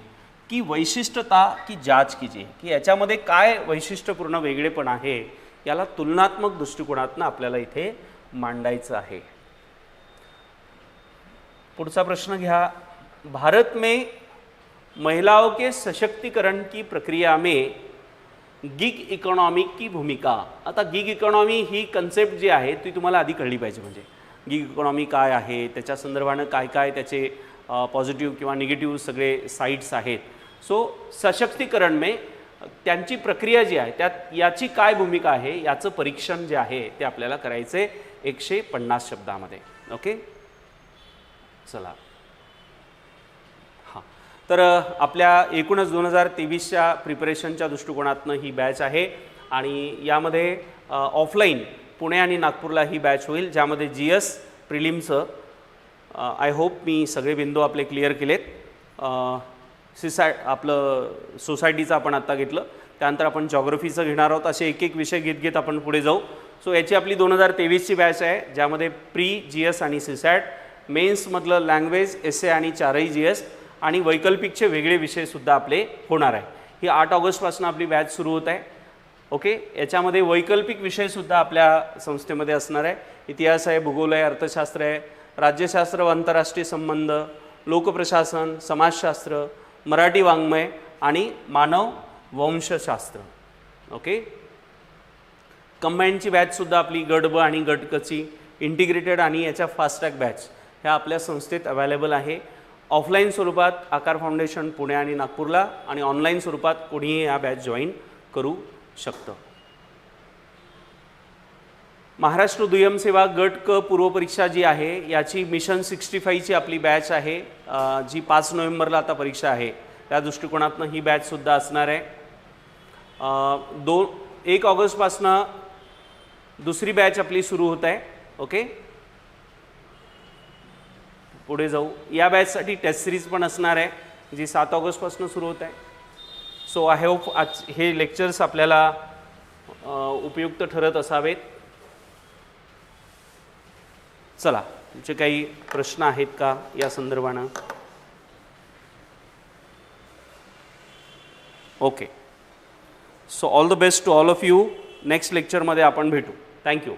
A: की वैशिष्ट्यता की जांच कीजिए, की याच्यामध्ये काय वैशिष्ट्यपूर्ण वेगळेपण आहे याला तुलनात्मक दृष्टिकोनातून आपल्याला इथे मांडायचं आहे. पुढचा प्रश्न घ्या. भारत में महिलाओं के सशक्तिकरण की प्रक्रिया में गिग इकॉनॉमी की भूमिका. आता गिग इकॉनॉमी ही कन्सेप्ट जी आहे ती तुम्हाला आधी कळली पाहिजे. म्हणजे गिग इकॉनॉमी काय आहे, त्याच्या संदर्भानं काय काय त्याचे पॉझिटिव्ह किंवा निगेटिव्ह सगळे साईड्स आहेत. सो सशक्तीकरण में त्यांची प्रक्रिया जी आहे त्यात याची काय भूमिका आहे याचं परीक्षण जे आहे ते आपल्याला करायचे 150 शब्दामध्ये. ओके, चला. हां, तर आपल्या एकूणच 2023च्या प्रिपरेशनच्या दृष्टिकोनातनं ही बॅच आहे आणि यामध्ये ऑफलाईन पुणे आणि नागपूरला ही बॅच होईल, ज्यामध्ये GS प्रिलिमचं आय होप मी सगळे बिंदू आपले क्लिअर केलेत. आपलं सोसायटीचं आपण आत्ता घेतलं, त्यानंतर आपण जॉग्रफीचं घेणार आहोत. असे एक एक विषय घेत घेत आपण पुढे जाऊ. सो याची आपली 2023ची बॅच आहे, ज्यामध्ये प्री GS आणि सीसॅट, मेन्समधलं लँग्वेज, एसे आणि 4ही GS आणि वैकल्पिकचे वेगळे विषयसुद्धा आपले होणार आहे. ही 8 ऑगस्टपासून आपली बॅच सुरू होत आहे. ओके, याच्यामध्ये वैकल्पिक विषयसुद्धा आपल्या संस्थेमध्ये असणार आहे. इतिहास आहे, भूगोल आहे, अर्थशास्त्र आहे, राज्यशास्त्र व आंतरराष्ट्रीय संबंध, लोकप्रशासन, समाजशास्त्र, मराठी वाङ्मय आणि मानव वंशशास्त्र. ओके, कंबाईनची बॅचसुद्धा आपली गट ब आणि गट क ची इंटिग्रेटेड आणि याच्या फास्टॅग बॅच ह्या आपल्या संस्थेत अवेलेबल आहे. ऑफलाईन स्वरूपात आकार फाउंडेशन पुणे आणि नागपूरला, आणि ऑनलाईन स्वरूपात कोणीही या बॅच जॉईन करू शकतं. महाराष्ट्र दुय्यम सेवा गट क पूर्वपरीक्षा जी आहे याची मिशन 65ची आपली बॅच आहे, जी 5 नोव्हेंबरला आता परीक्षा आहे. त्या दृष्टिकोनातून ही बॅचसुद्धा असणार आहे. 1 ऑगस्टपासनं दुसरी बॅच आपली सुरू होत आहे. ओके, पुढे जाऊ. या बॅचसाठी टेस्ट सिरीज पण असणार आहे, जी 7 ऑगस्टपासून सुरू होत आहे. सो आय होप आज हे लेक्चर्स आपल्याला उपयुक्त ठरत असावेत. चला, तुमचे काही प्रश्न आहेत का या संदर्भानं? Okay, so all the best to all of you. Next लेक्चरमध्ये आपण भेटू. थँक्यू.